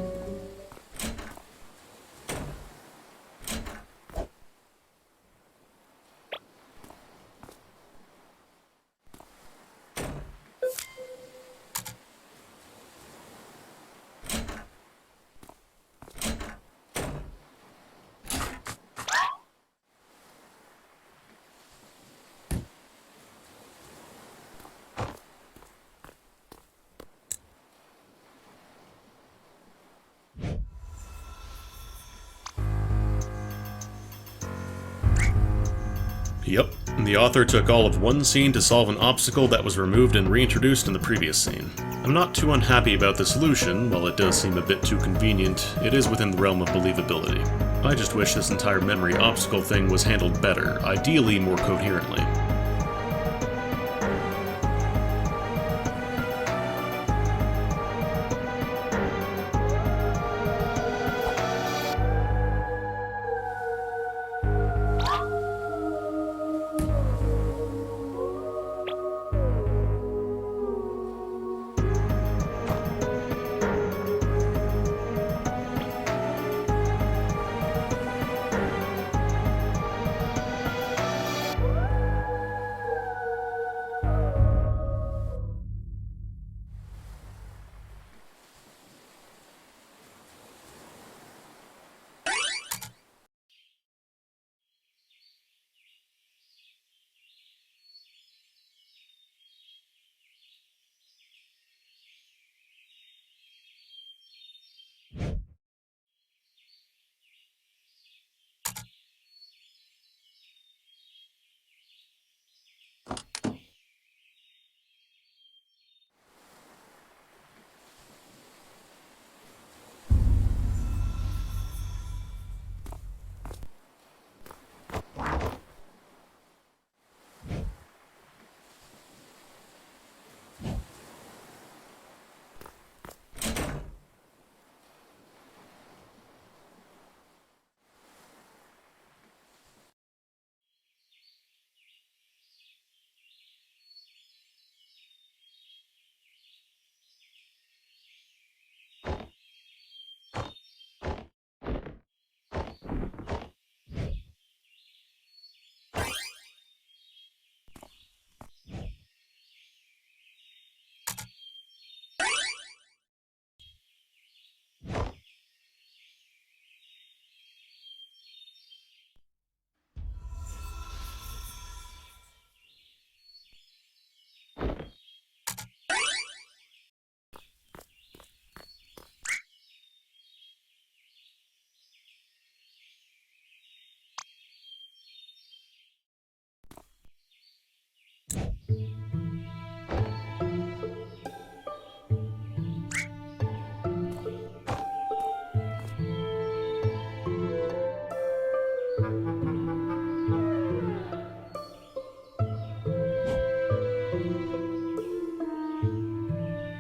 Yep, the author took all of one scene to solve an obstacle that was removed and reintroduced in the previous scene. I'm not too unhappy about the solution. While it does seem a bit too convenient, it is within the realm of believability. I just wish this entire memory obstacle thing was handled better, ideally more coherently.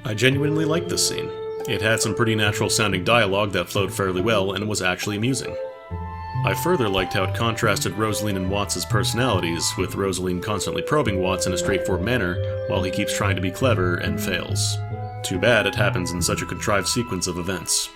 I genuinely liked this scene. It had some pretty natural sounding dialogue that flowed fairly well and was actually amusing. I further liked how it contrasted Rosalene and Watts' personalities, with Rosalene constantly probing Watts in a straightforward manner, while he keeps trying to be clever and fails. Too bad it happens in such a contrived sequence of events.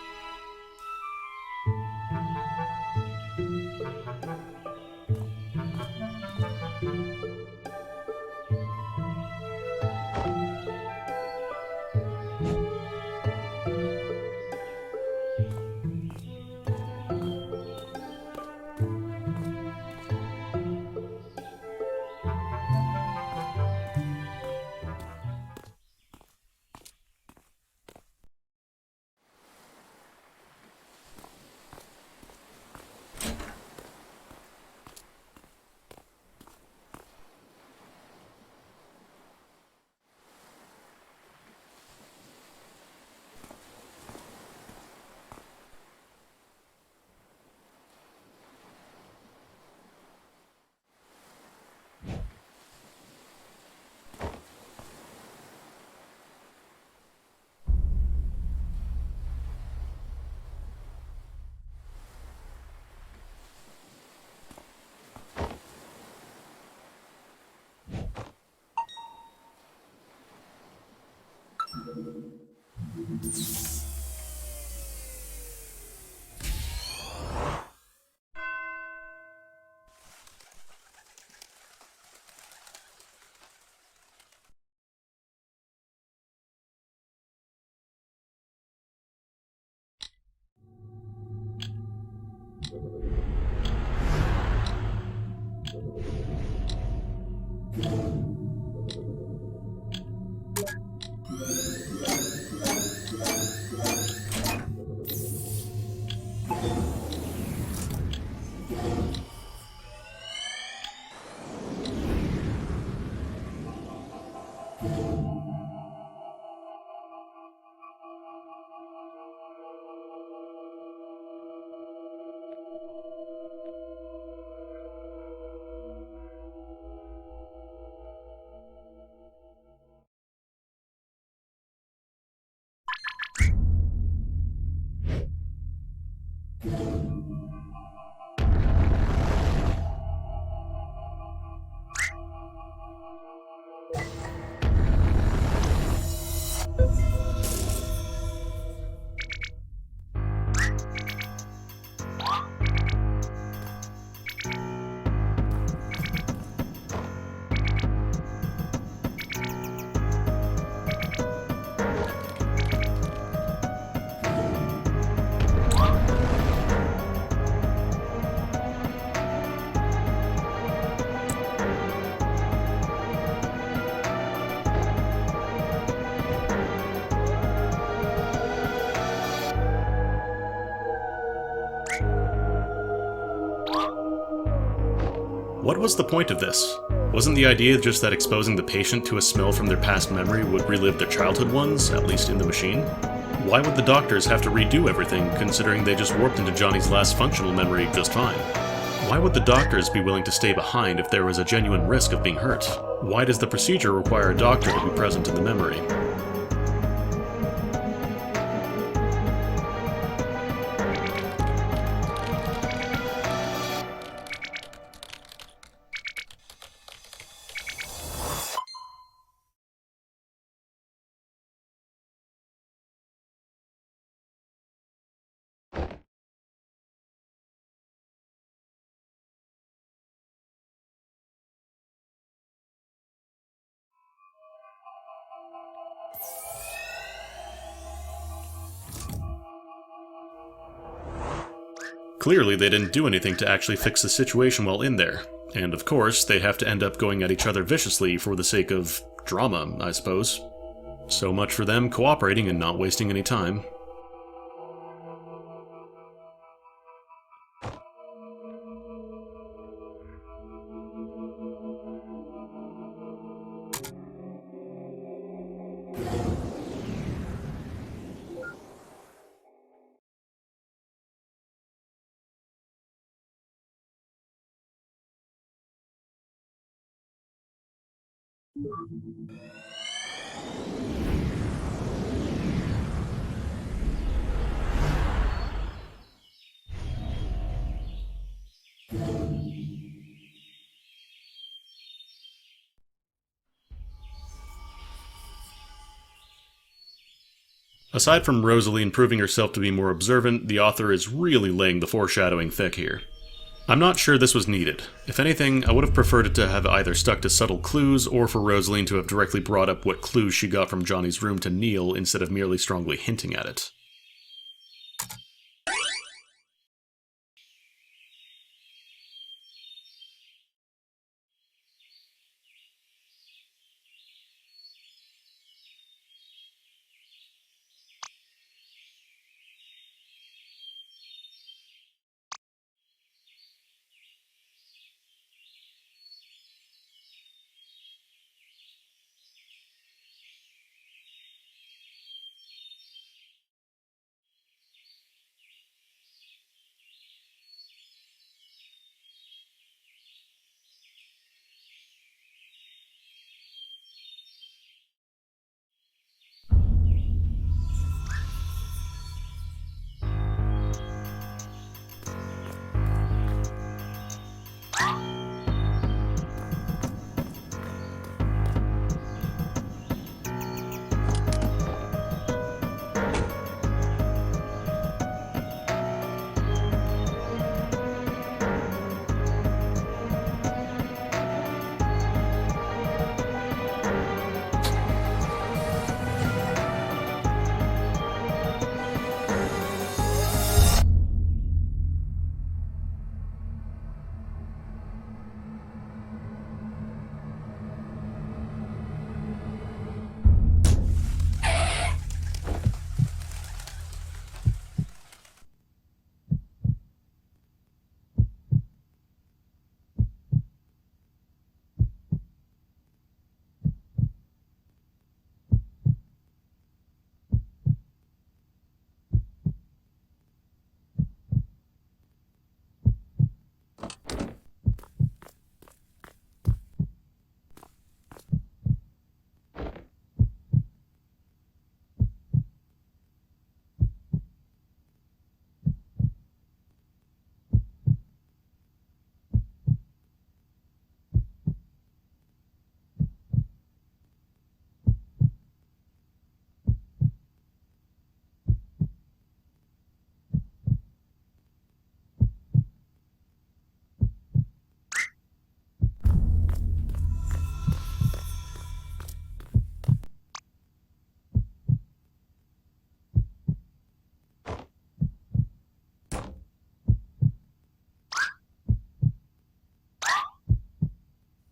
What was the point of this? Wasn't the idea just that exposing the patient to a smell from their past memory would relive their childhood ones, at least in the machine? Why would the doctors have to redo everything, considering they just warped into Johnny's last functional memory just fine? Why would the doctors be willing to stay behind if there was a genuine risk of being hurt? Why does the procedure require a doctor to be present in the memory? Clearly, they didn't do anything to actually fix the situation while in there. And of course, they have to end up going at each other viciously for the sake of drama, I suppose. So much for them cooperating and not wasting any time. Aside from Rosalene proving herself to be more observant, the author is really laying the foreshadowing thick here. I'm not sure this was needed. If anything, I would have preferred it to have either stuck to subtle clues, or for Rosalene to have directly brought up what clues she got from Johnny's room to Neil instead of merely strongly hinting at it.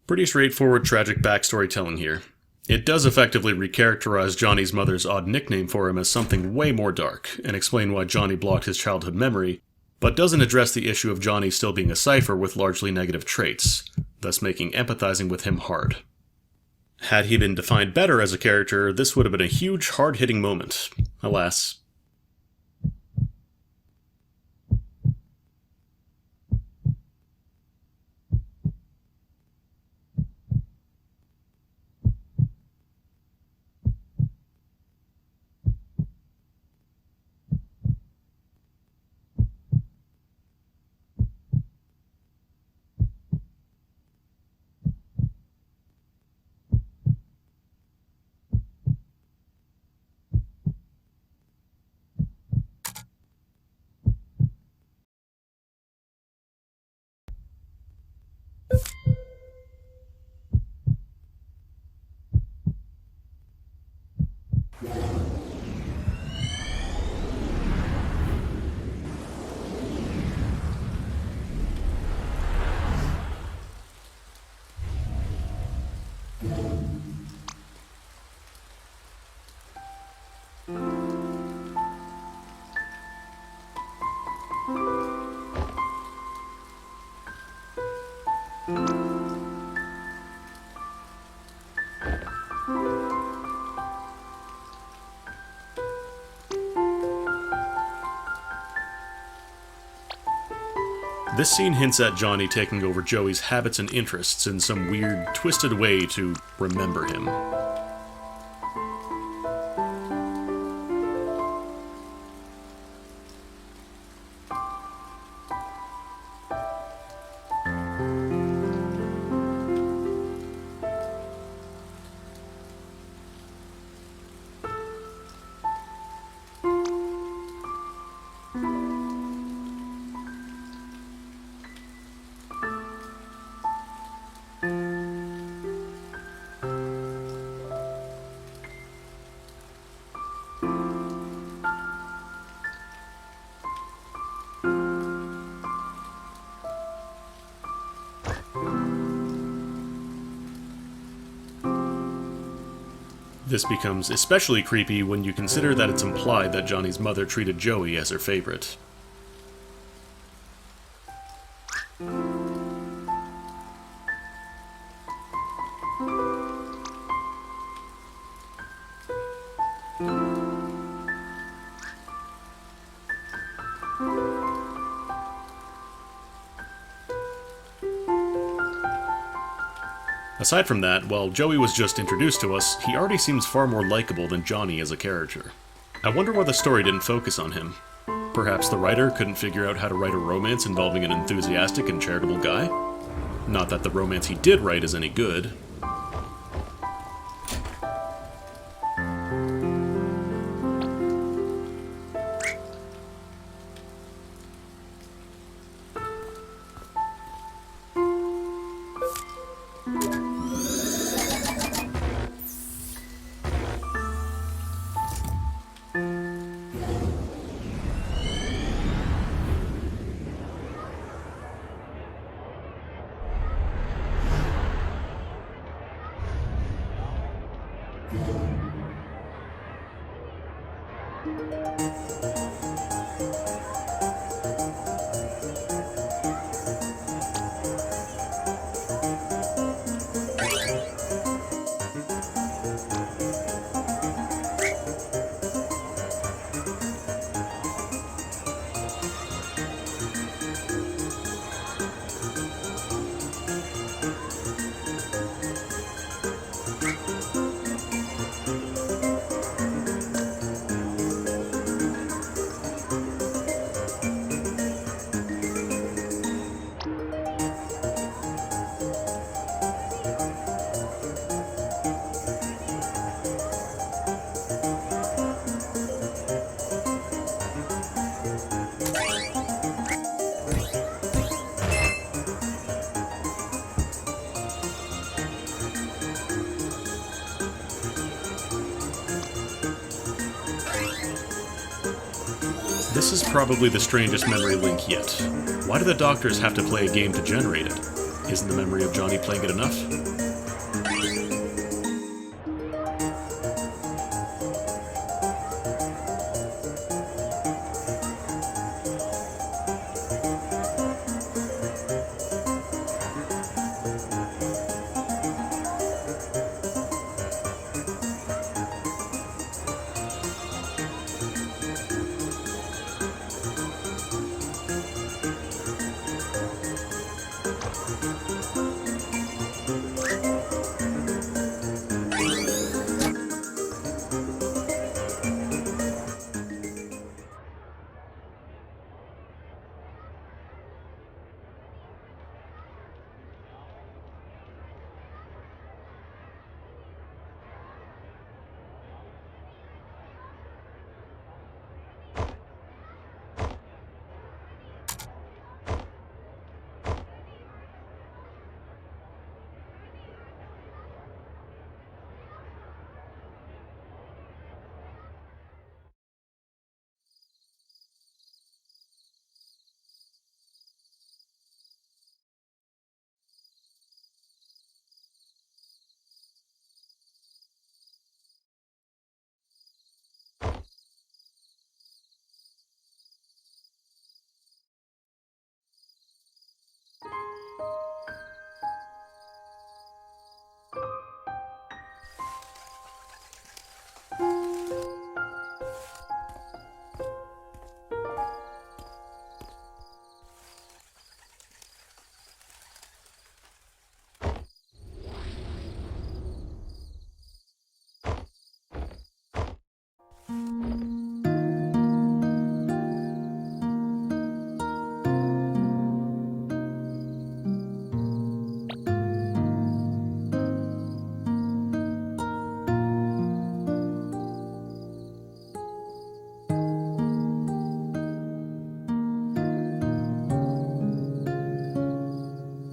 Pretty straightforward tragic backstory telling here. It does effectively recharacterize Johnny's mother's odd nickname for him as something way more dark, and explain why Johnny blocked his childhood memory, but doesn't address the issue of Johnny still being a cipher with largely negative traits, thus making empathizing with him hard. Had he been defined better as a character, this would have been a huge, hard-hitting moment. Alas. This scene hints at Johnny taking over Joey's habits and interests in some weird, twisted way to remember him. This becomes especially creepy when you consider that it's implied that Johnny's mother treated Joey as her favorite. Aside from that, while Joey was just introduced to us, he already seems far more likable than Johnny as a character. I wonder why the story didn't focus on him. Perhaps the writer couldn't figure out how to write a romance involving an enthusiastic and charitable guy? Not that the romance he did write is any good. This is probably the strangest memory link yet. Why do the doctors have to play a game to generate it? Isn't the memory of Johnny playing it enough?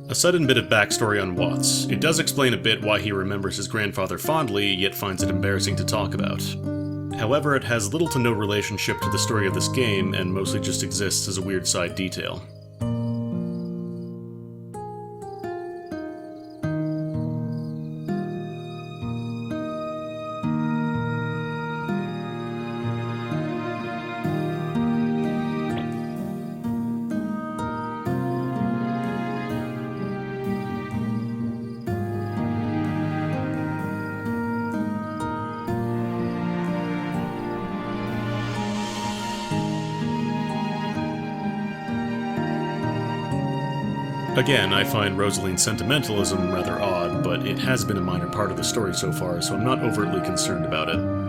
A sudden bit of backstory on Watts. It does explain a bit why he remembers his grandfather fondly, yet finds it embarrassing to talk about. However, it has little to no relationship to the story of this game, and mostly just exists as a weird side detail. Again, I find Rosalene's sentimentalism rather odd, but it has been a minor part of the story so far, so I'm not overtly concerned about it.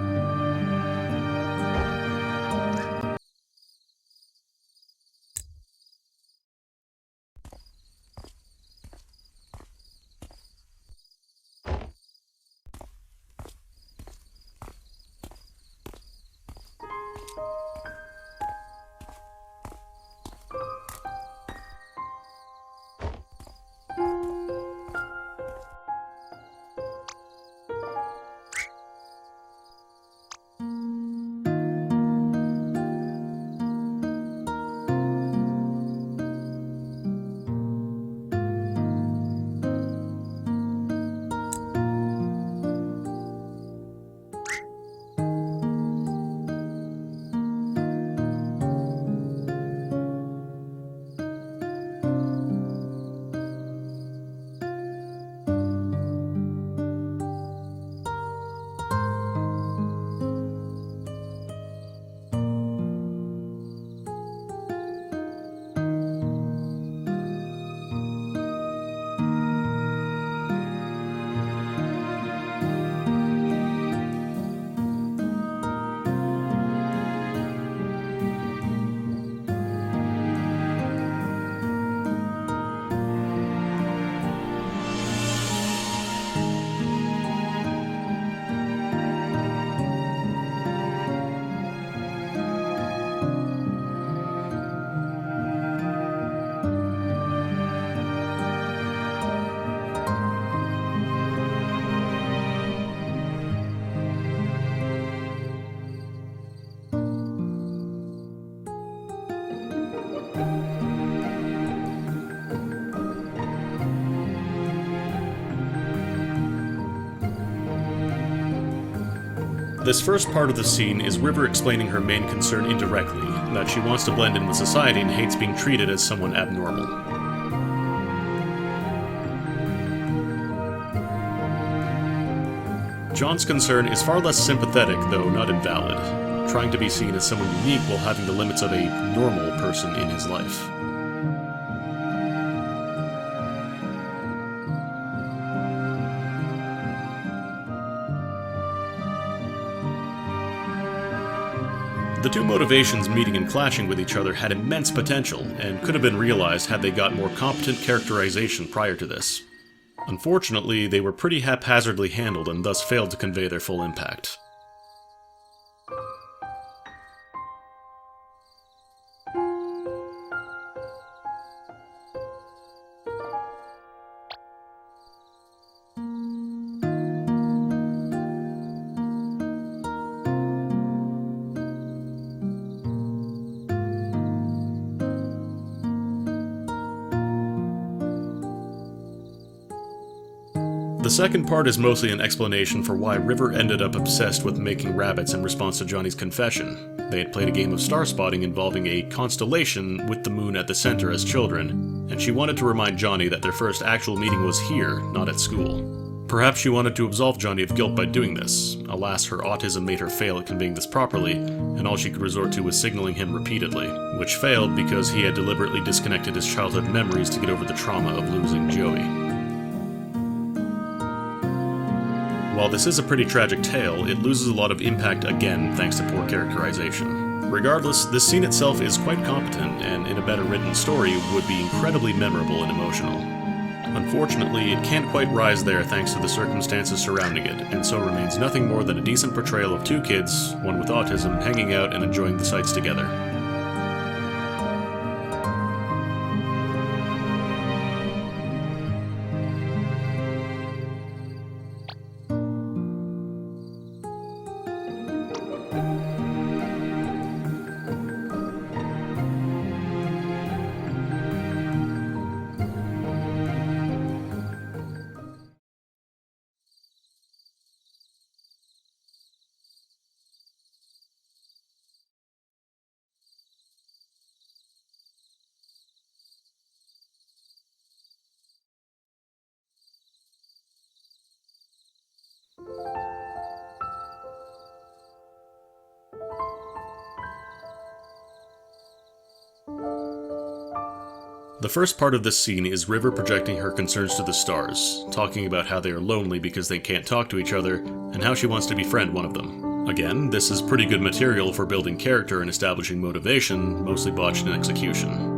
This first part of the scene is River explaining her main concern indirectly, that she wants to blend in with society and hates being treated as someone abnormal. John's concern is far less sympathetic, though not invalid, trying to be seen as someone unique while having the limits of a normal person in his life. The two motivations meeting and clashing with each other had immense potential, and could have been realized had they got more competent characterization prior to this. Unfortunately, they were pretty haphazardly handled and thus failed to convey their full impact. The second part is mostly an explanation for why River ended up obsessed with making rabbits in response to Johnny's confession. They had played a game of star spotting involving a constellation with the moon at the center as children, and she wanted to remind Johnny that their first actual meeting was here, not at school. Perhaps she wanted to absolve Johnny of guilt by doing this. Alas, her autism made her fail at conveying this properly, and all she could resort to was signaling him repeatedly, which failed because he had deliberately disconnected his childhood memories to get over the trauma of losing Joey. While this is a pretty tragic tale, it loses a lot of impact again thanks to poor characterization. Regardless, this scene itself is quite competent, and in a better written story would be incredibly memorable and emotional. Unfortunately, it can't quite rise there thanks to the circumstances surrounding it, and so remains nothing more than a decent portrayal of two kids, one with autism, hanging out and enjoying the sights together. The first part of this scene is River projecting her concerns to the stars, talking about how they are lonely because they can't talk to each other, and how she wants to befriend one of them. Again, this is pretty good material for building character and establishing motivation, mostly botched in execution.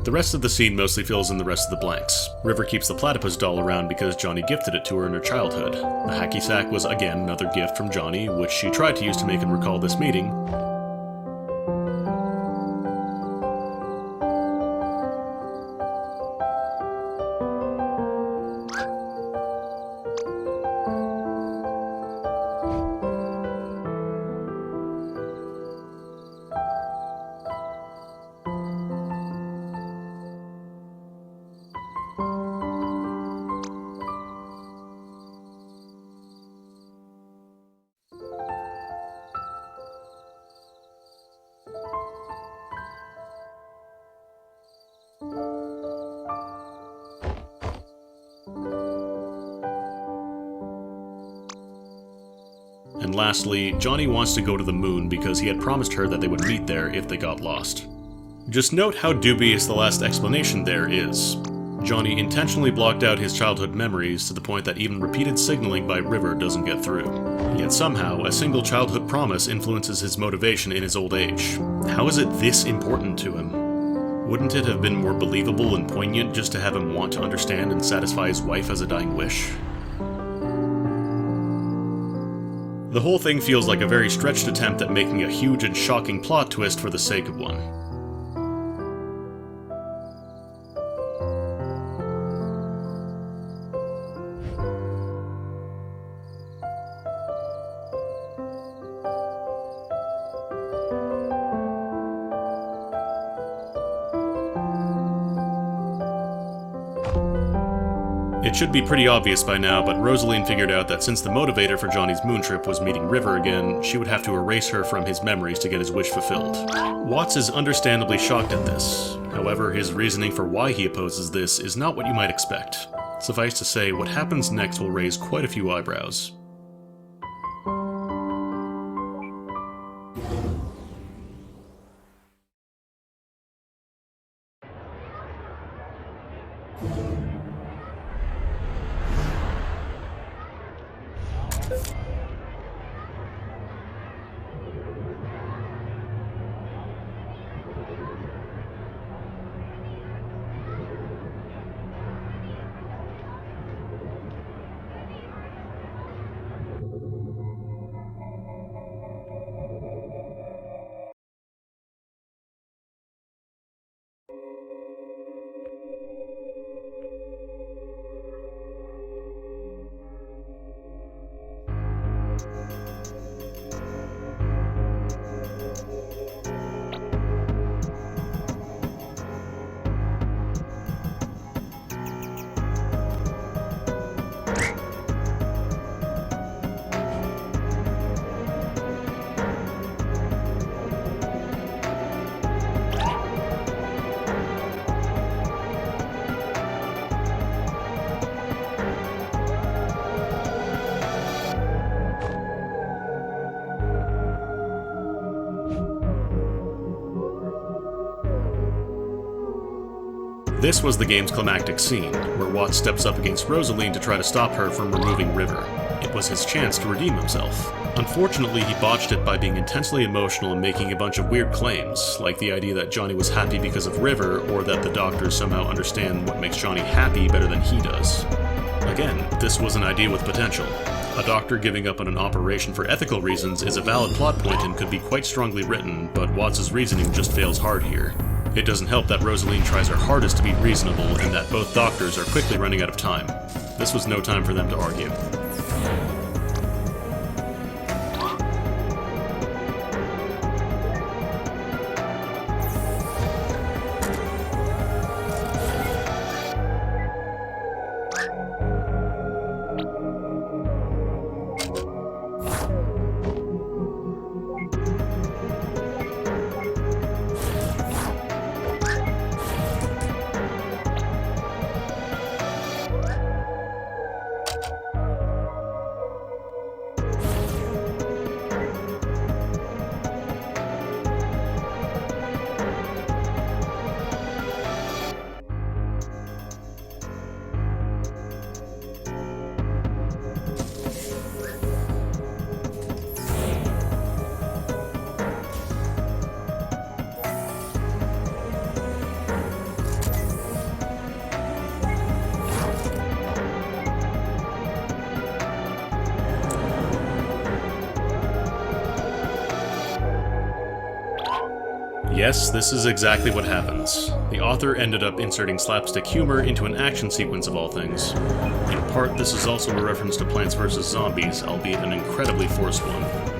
The rest of the scene mostly fills in the rest of the blanks. River keeps the platypus doll around because Johnny gifted it to her in her childhood. The hacky sack was again another gift from Johnny, which she tried to use to make him recall this meeting. And lastly, Johnny wants to go to the moon because he had promised her that they would meet there if they got lost. Just note how dubious the last explanation there is. Johnny intentionally blocked out his childhood memories to the point that even repeated signaling by River doesn't get through. Yet somehow, a single childhood promise influences his motivation in his old age. How is it this important to him? Wouldn't it have been more believable and poignant just to have him want to understand and satisfy his wife as a dying wish? The whole thing feels like a very stretched attempt at making a huge and shocking plot twist for the sake of one. It should be pretty obvious by now, but Rosalene figured out that since the motivator for Johnny's moon trip was meeting River again, she would have to erase her from his memories to get his wish fulfilled. Watts is understandably shocked at this. However, his reasoning for why he opposes this is not what you might expect. Suffice to say, what happens next will raise quite a few eyebrows. This was the game's climactic scene, where Watts steps up against Rosalene to try to stop her from removing River. It was his chance to redeem himself. Unfortunately, he botched it by being intensely emotional and making a bunch of weird claims, like the idea that Johnny was happy because of River, or that the doctors somehow understand what makes Johnny happy better than he does. Again, this was an idea with potential. A doctor giving up on an operation for ethical reasons is a valid plot point and could be quite strongly written, but Watts' reasoning just fails hard here. It doesn't help that Rosalene tries her hardest to be reasonable and that both doctors are quickly running out of time. This was no time for them to argue. Yes, this is exactly what happens. The author ended up inserting slapstick humor into an action sequence of all things. In part, this is also a reference to Plants vs. Zombies, albeit an incredibly forced one.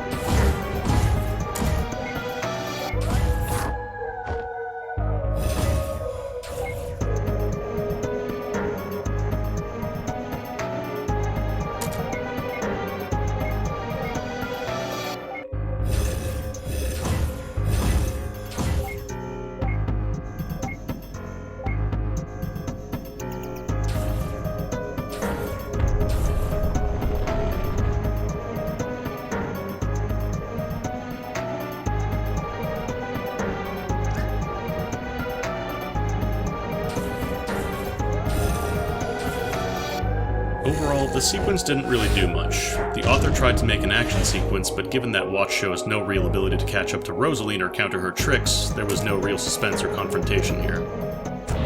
Overall, the sequence didn't really do much. The author tried to make an action sequence, but given that Watts shows no real ability to catch up to Rosalene or counter her tricks, there was no real suspense or confrontation here.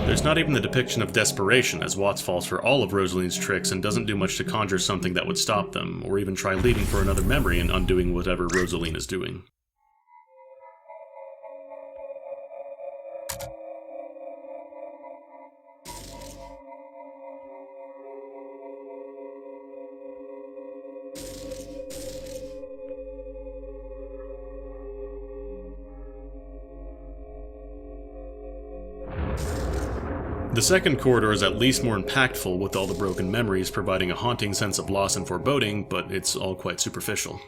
There's not even the depiction of desperation, as Watts falls for all of Rosalene's tricks and doesn't do much to conjure something that would stop them, or even try leaving for another memory and undoing whatever Rosalene is doing. The second corridor is at least more impactful, with all the broken memories providing a haunting sense of loss and foreboding, but it's all quite superficial.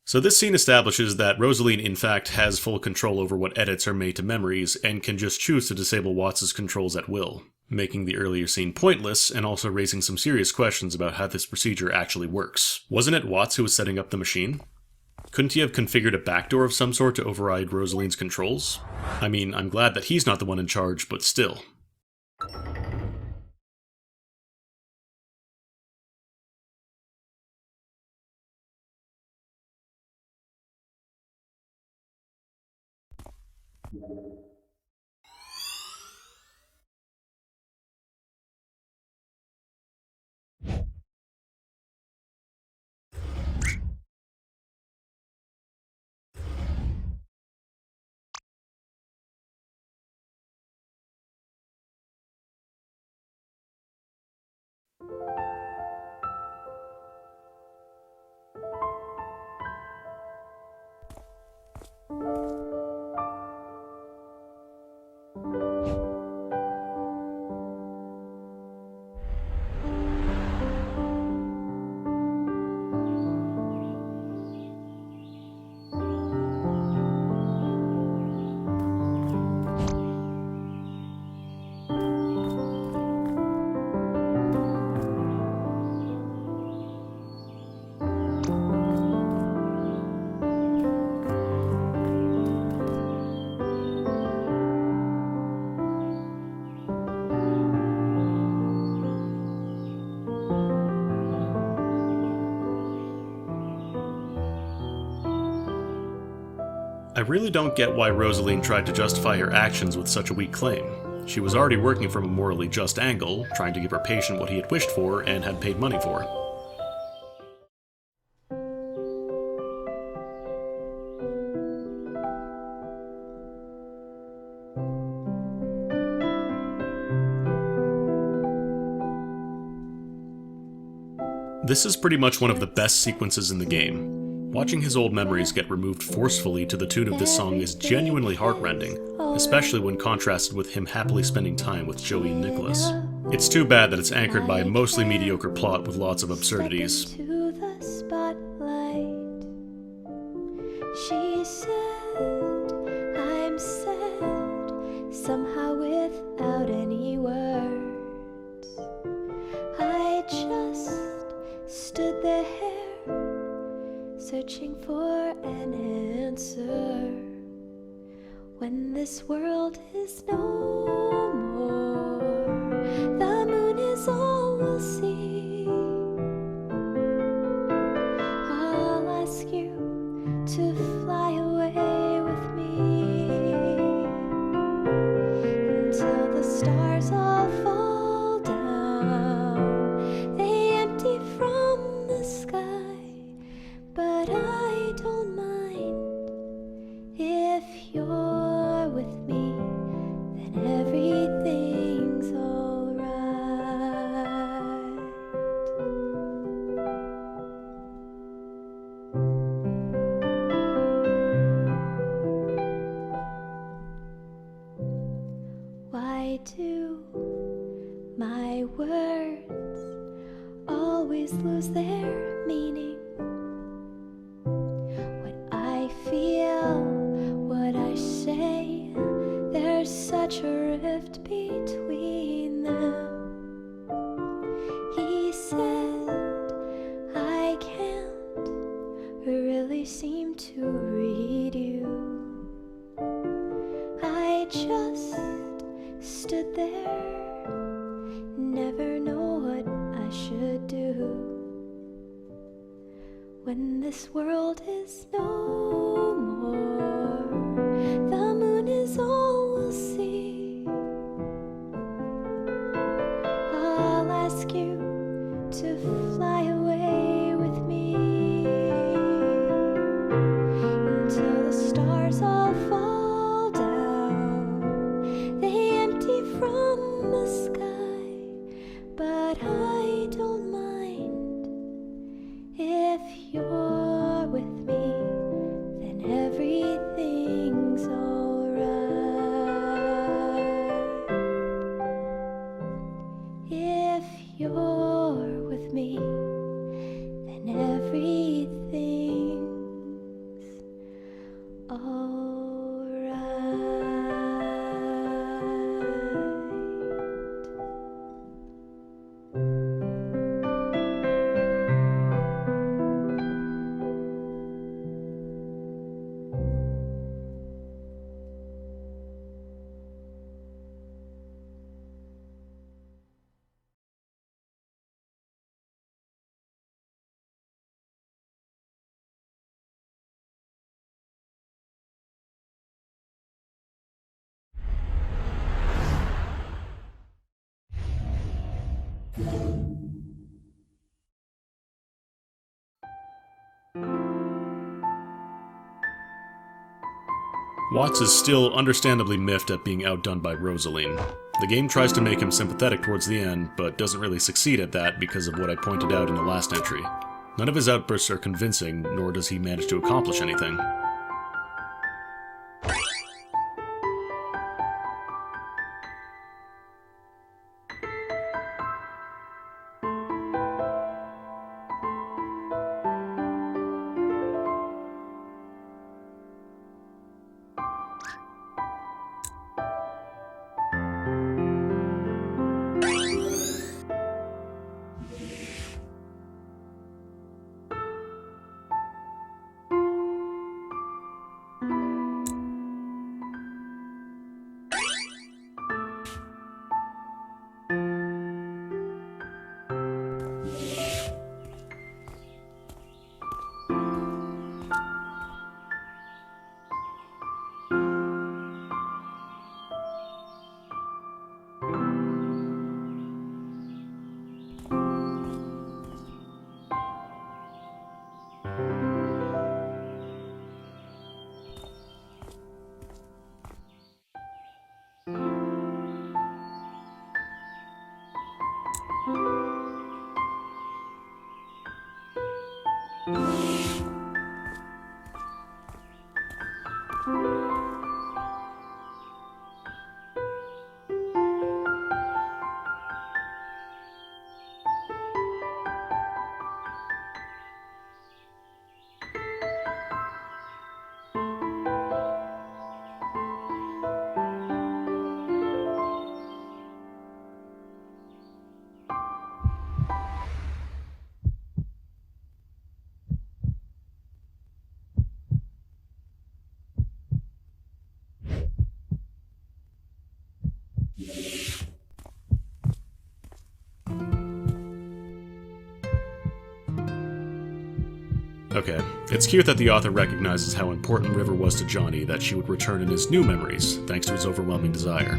So this scene establishes that Rosalene in fact has full control over what edits are made to memories, and can just choose to disable Watts' controls at will, making the earlier scene pointless, and also raising some serious questions about how this procedure actually works. Wasn't it Watts who was setting up the machine? Couldn't he have configured a backdoor of some sort to override Rosalene's controls? I mean, I'm glad that he's not the one in charge, but still. I really don't get why Rosalene tried to justify her actions with such a weak claim. She was already working from a morally just angle, trying to give her patient what he had wished for and had paid money for. This is pretty much one of the best sequences in the game. Watching his old memories get removed forcefully to the tune of this song is genuinely heartrending, especially when contrasted with him happily spending time with Joey and Nicolas. It's too bad that it's anchored by a mostly mediocre plot with lots of absurdities. She said, I'm sad, somehow without any words. I just stood there, searching for an answer. When this world is no more, the moon is all we'll see. I'll ask you to fly away with me until the stars all fall down. They empty from I do, my words always lose their meaning. What I feel, what I say, there's such a rift between them. He said I can't really seem to read you. I just stood there, never know what I should do. When this world is no more, the moon is all we'll see. I'll ask you to fly away with me until the stars all fall down. They empty from the sky, but I don't mind. If you're with me, then everything's alright. If you're with me, then everything's alright. Watts is still understandably miffed at being outdone by Rosalene. The game tries to make him sympathetic towards the end, but doesn't really succeed at that because of what I pointed out in the last entry. None of his outbursts are convincing, nor does he manage to accomplish anything. Okay, it's cute that the author recognizes how important River was to Johnny that she would return in his new memories, thanks to his overwhelming desire.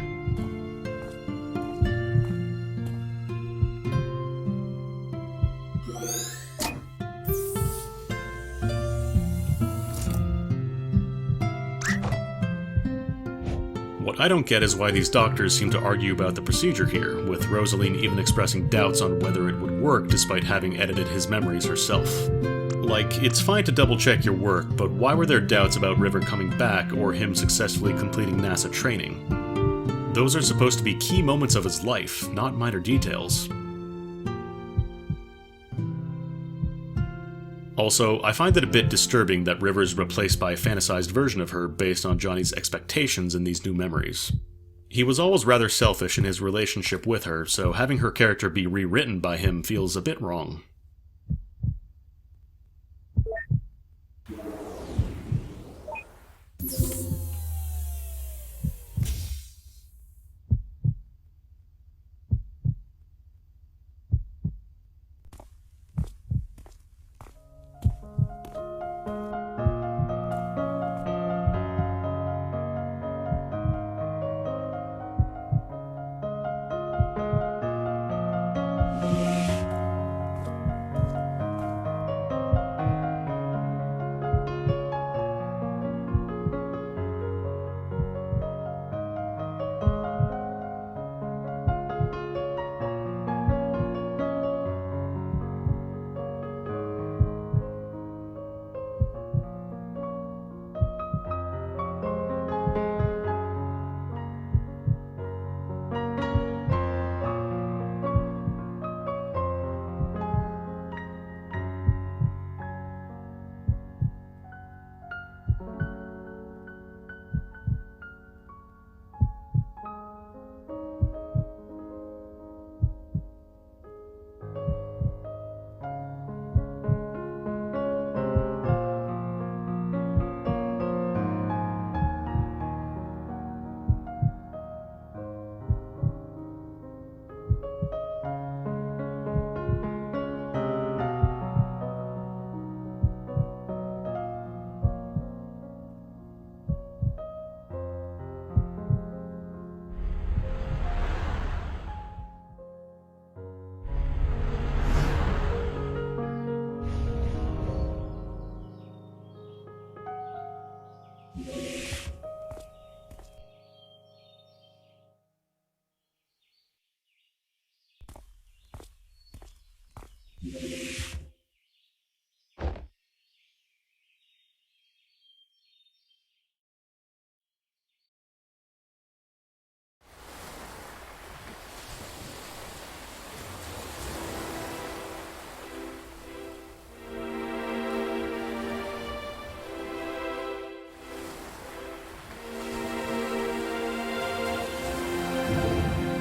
What I don't get is why these doctors seem to argue about the procedure here, with Rosalene even expressing doubts on whether it would work despite having edited his memories herself. Like, it's fine to double-check your work, but why were there doubts about River coming back or him successfully completing NASA training? Those are supposed to be key moments of his life, not minor details. Also, I find it a bit disturbing that River's replaced by a fantasized version of her based on Johnny's expectations in these new memories. He was always rather selfish in his relationship with her, so having her character be rewritten by him feels a bit wrong.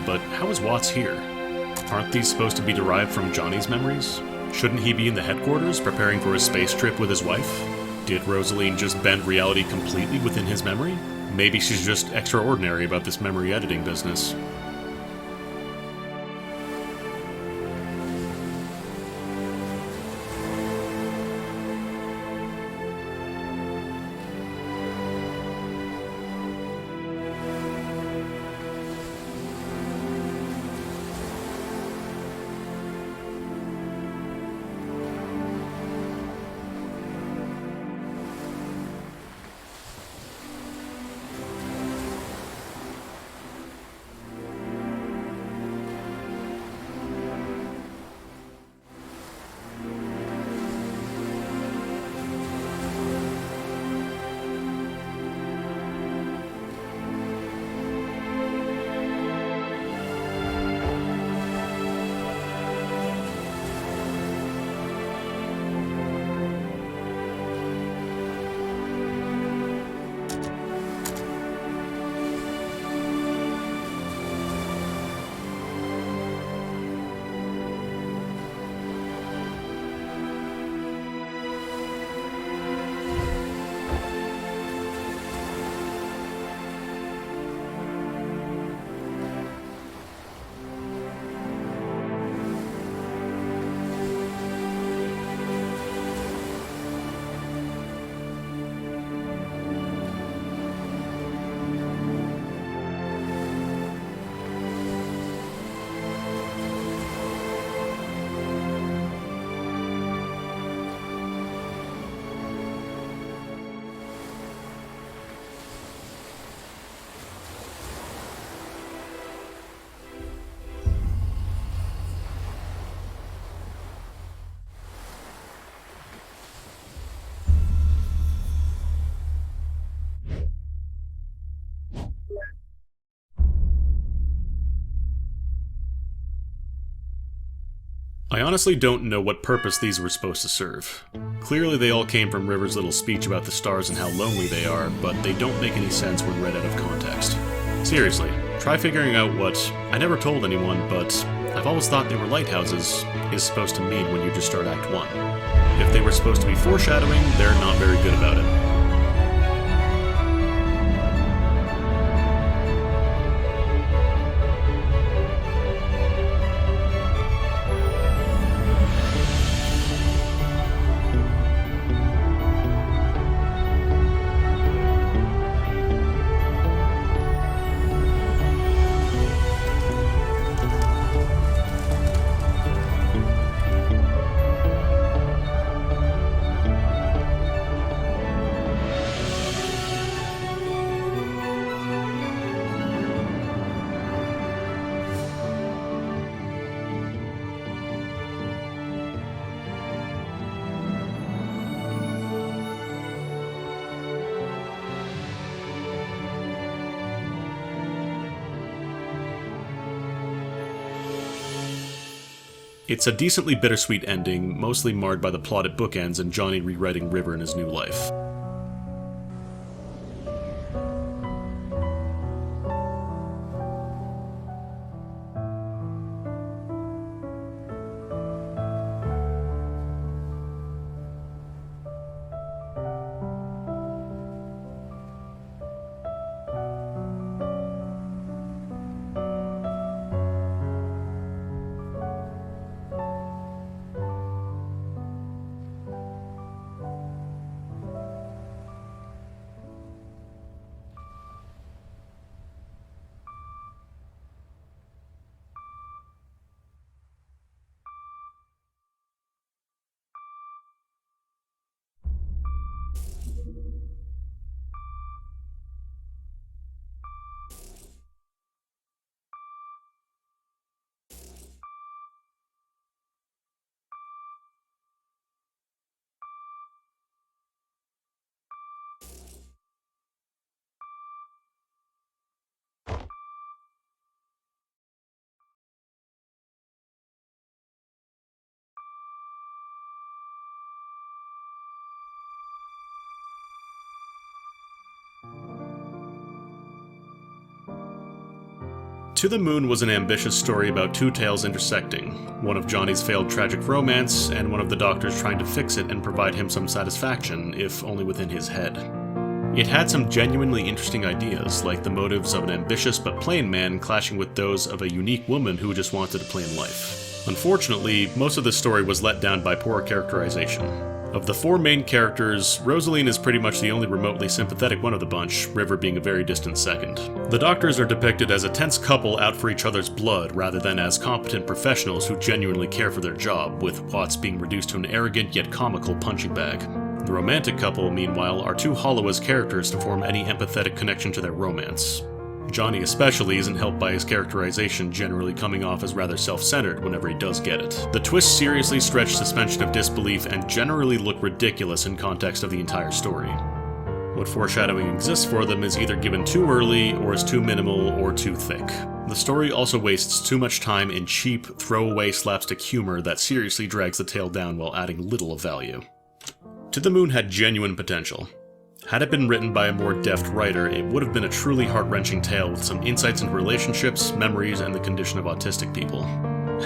But how is Watts here? Aren't these supposed to be derived from Johnny's memories? Shouldn't he be in the headquarters preparing for his space trip with his wife? Did Rosalene just bend reality completely within his memory? Maybe she's just extraordinary about this memory editing business. I honestly don't know what purpose these were supposed to serve. Clearly they all came from River's little speech about the stars and how lonely they are, but they don't make any sense when read out of context. Seriously, try figuring out what I never told anyone, but I've always thought they were lighthouses is supposed to mean when you just start Act 1. If they were supposed to be foreshadowing, they're not very good about it. It's a decently bittersweet ending, mostly marred by the plot at bookends and Johnny rewriting River in his new life. To the Moon was an ambitious story about two tales intersecting, one of Johnny's failed tragic romance, and one of the doctors trying to fix it and provide him some satisfaction, if only within his head. It had some genuinely interesting ideas, like the motives of an ambitious but plain man clashing with those of a unique woman who just wanted a plain life. Unfortunately, most of the story was let down by poor characterization. Of the four main characters, Rosalene is pretty much the only remotely sympathetic one of the bunch, River being a very distant second. The doctors are depicted as a tense couple out for each other's blood, rather than as competent professionals who genuinely care for their job, with Watts being reduced to an arrogant yet comical punching bag. The romantic couple, meanwhile, are too hollow as characters to form any empathetic connection to their romance. Johnny especially isn't helped by his characterization generally coming off as rather self-centered whenever he does get it. The twists seriously stretch suspension of disbelief and generally look ridiculous in context of the entire story. What foreshadowing exists for them is either given too early, or is too minimal, or too thick. The story also wastes too much time in cheap, throwaway slapstick humor that seriously drags the tale down while adding little of value. To the Moon had genuine potential. Had it been written by a more deft writer, it would have been a truly heart-wrenching tale with some insights into relationships, memories, and the condition of autistic people.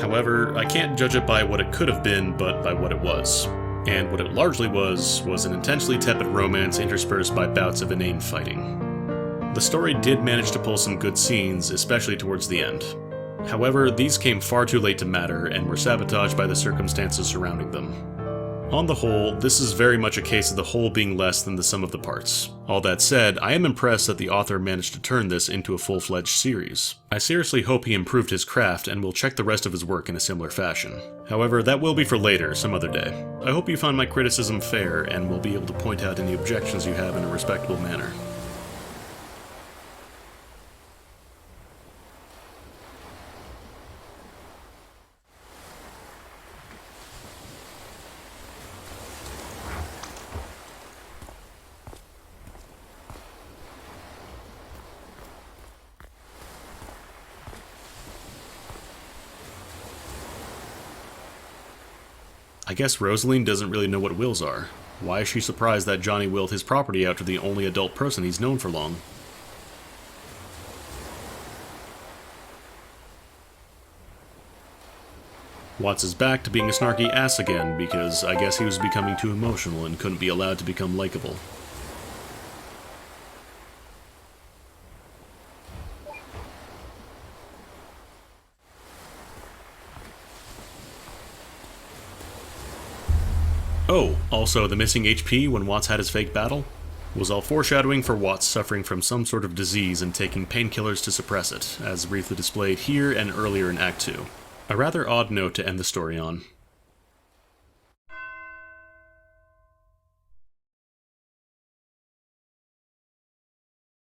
However, I can't judge it by what it could have been, but by what it was. And what it largely was an intensely tepid romance interspersed by bouts of inane fighting. The story did manage to pull some good scenes, especially towards the end. However, these came far too late to matter and were sabotaged by the circumstances surrounding them. On the whole, this is very much a case of the whole being less than the sum of the parts. All that said, I am impressed that the author managed to turn this into a full-fledged series. I seriously hope he improved his craft and will check the rest of his work in a similar fashion. However, that will be for later, some other day. I hope you found my criticism fair and will be able to point out any objections you have in a respectable manner. I guess Rosalene doesn't really know what wills are. Why is she surprised that Johnny willed his property out to the only adult person he's known for long? Watts is back to being a snarky ass again because I guess he was becoming too emotional and couldn't be allowed to become likable. Oh, also the missing HP when Watts had his fake battle was all foreshadowing for Watts suffering from some sort of disease and taking painkillers to suppress it, as briefly displayed here and earlier in Act 2. A rather odd note to end the story on.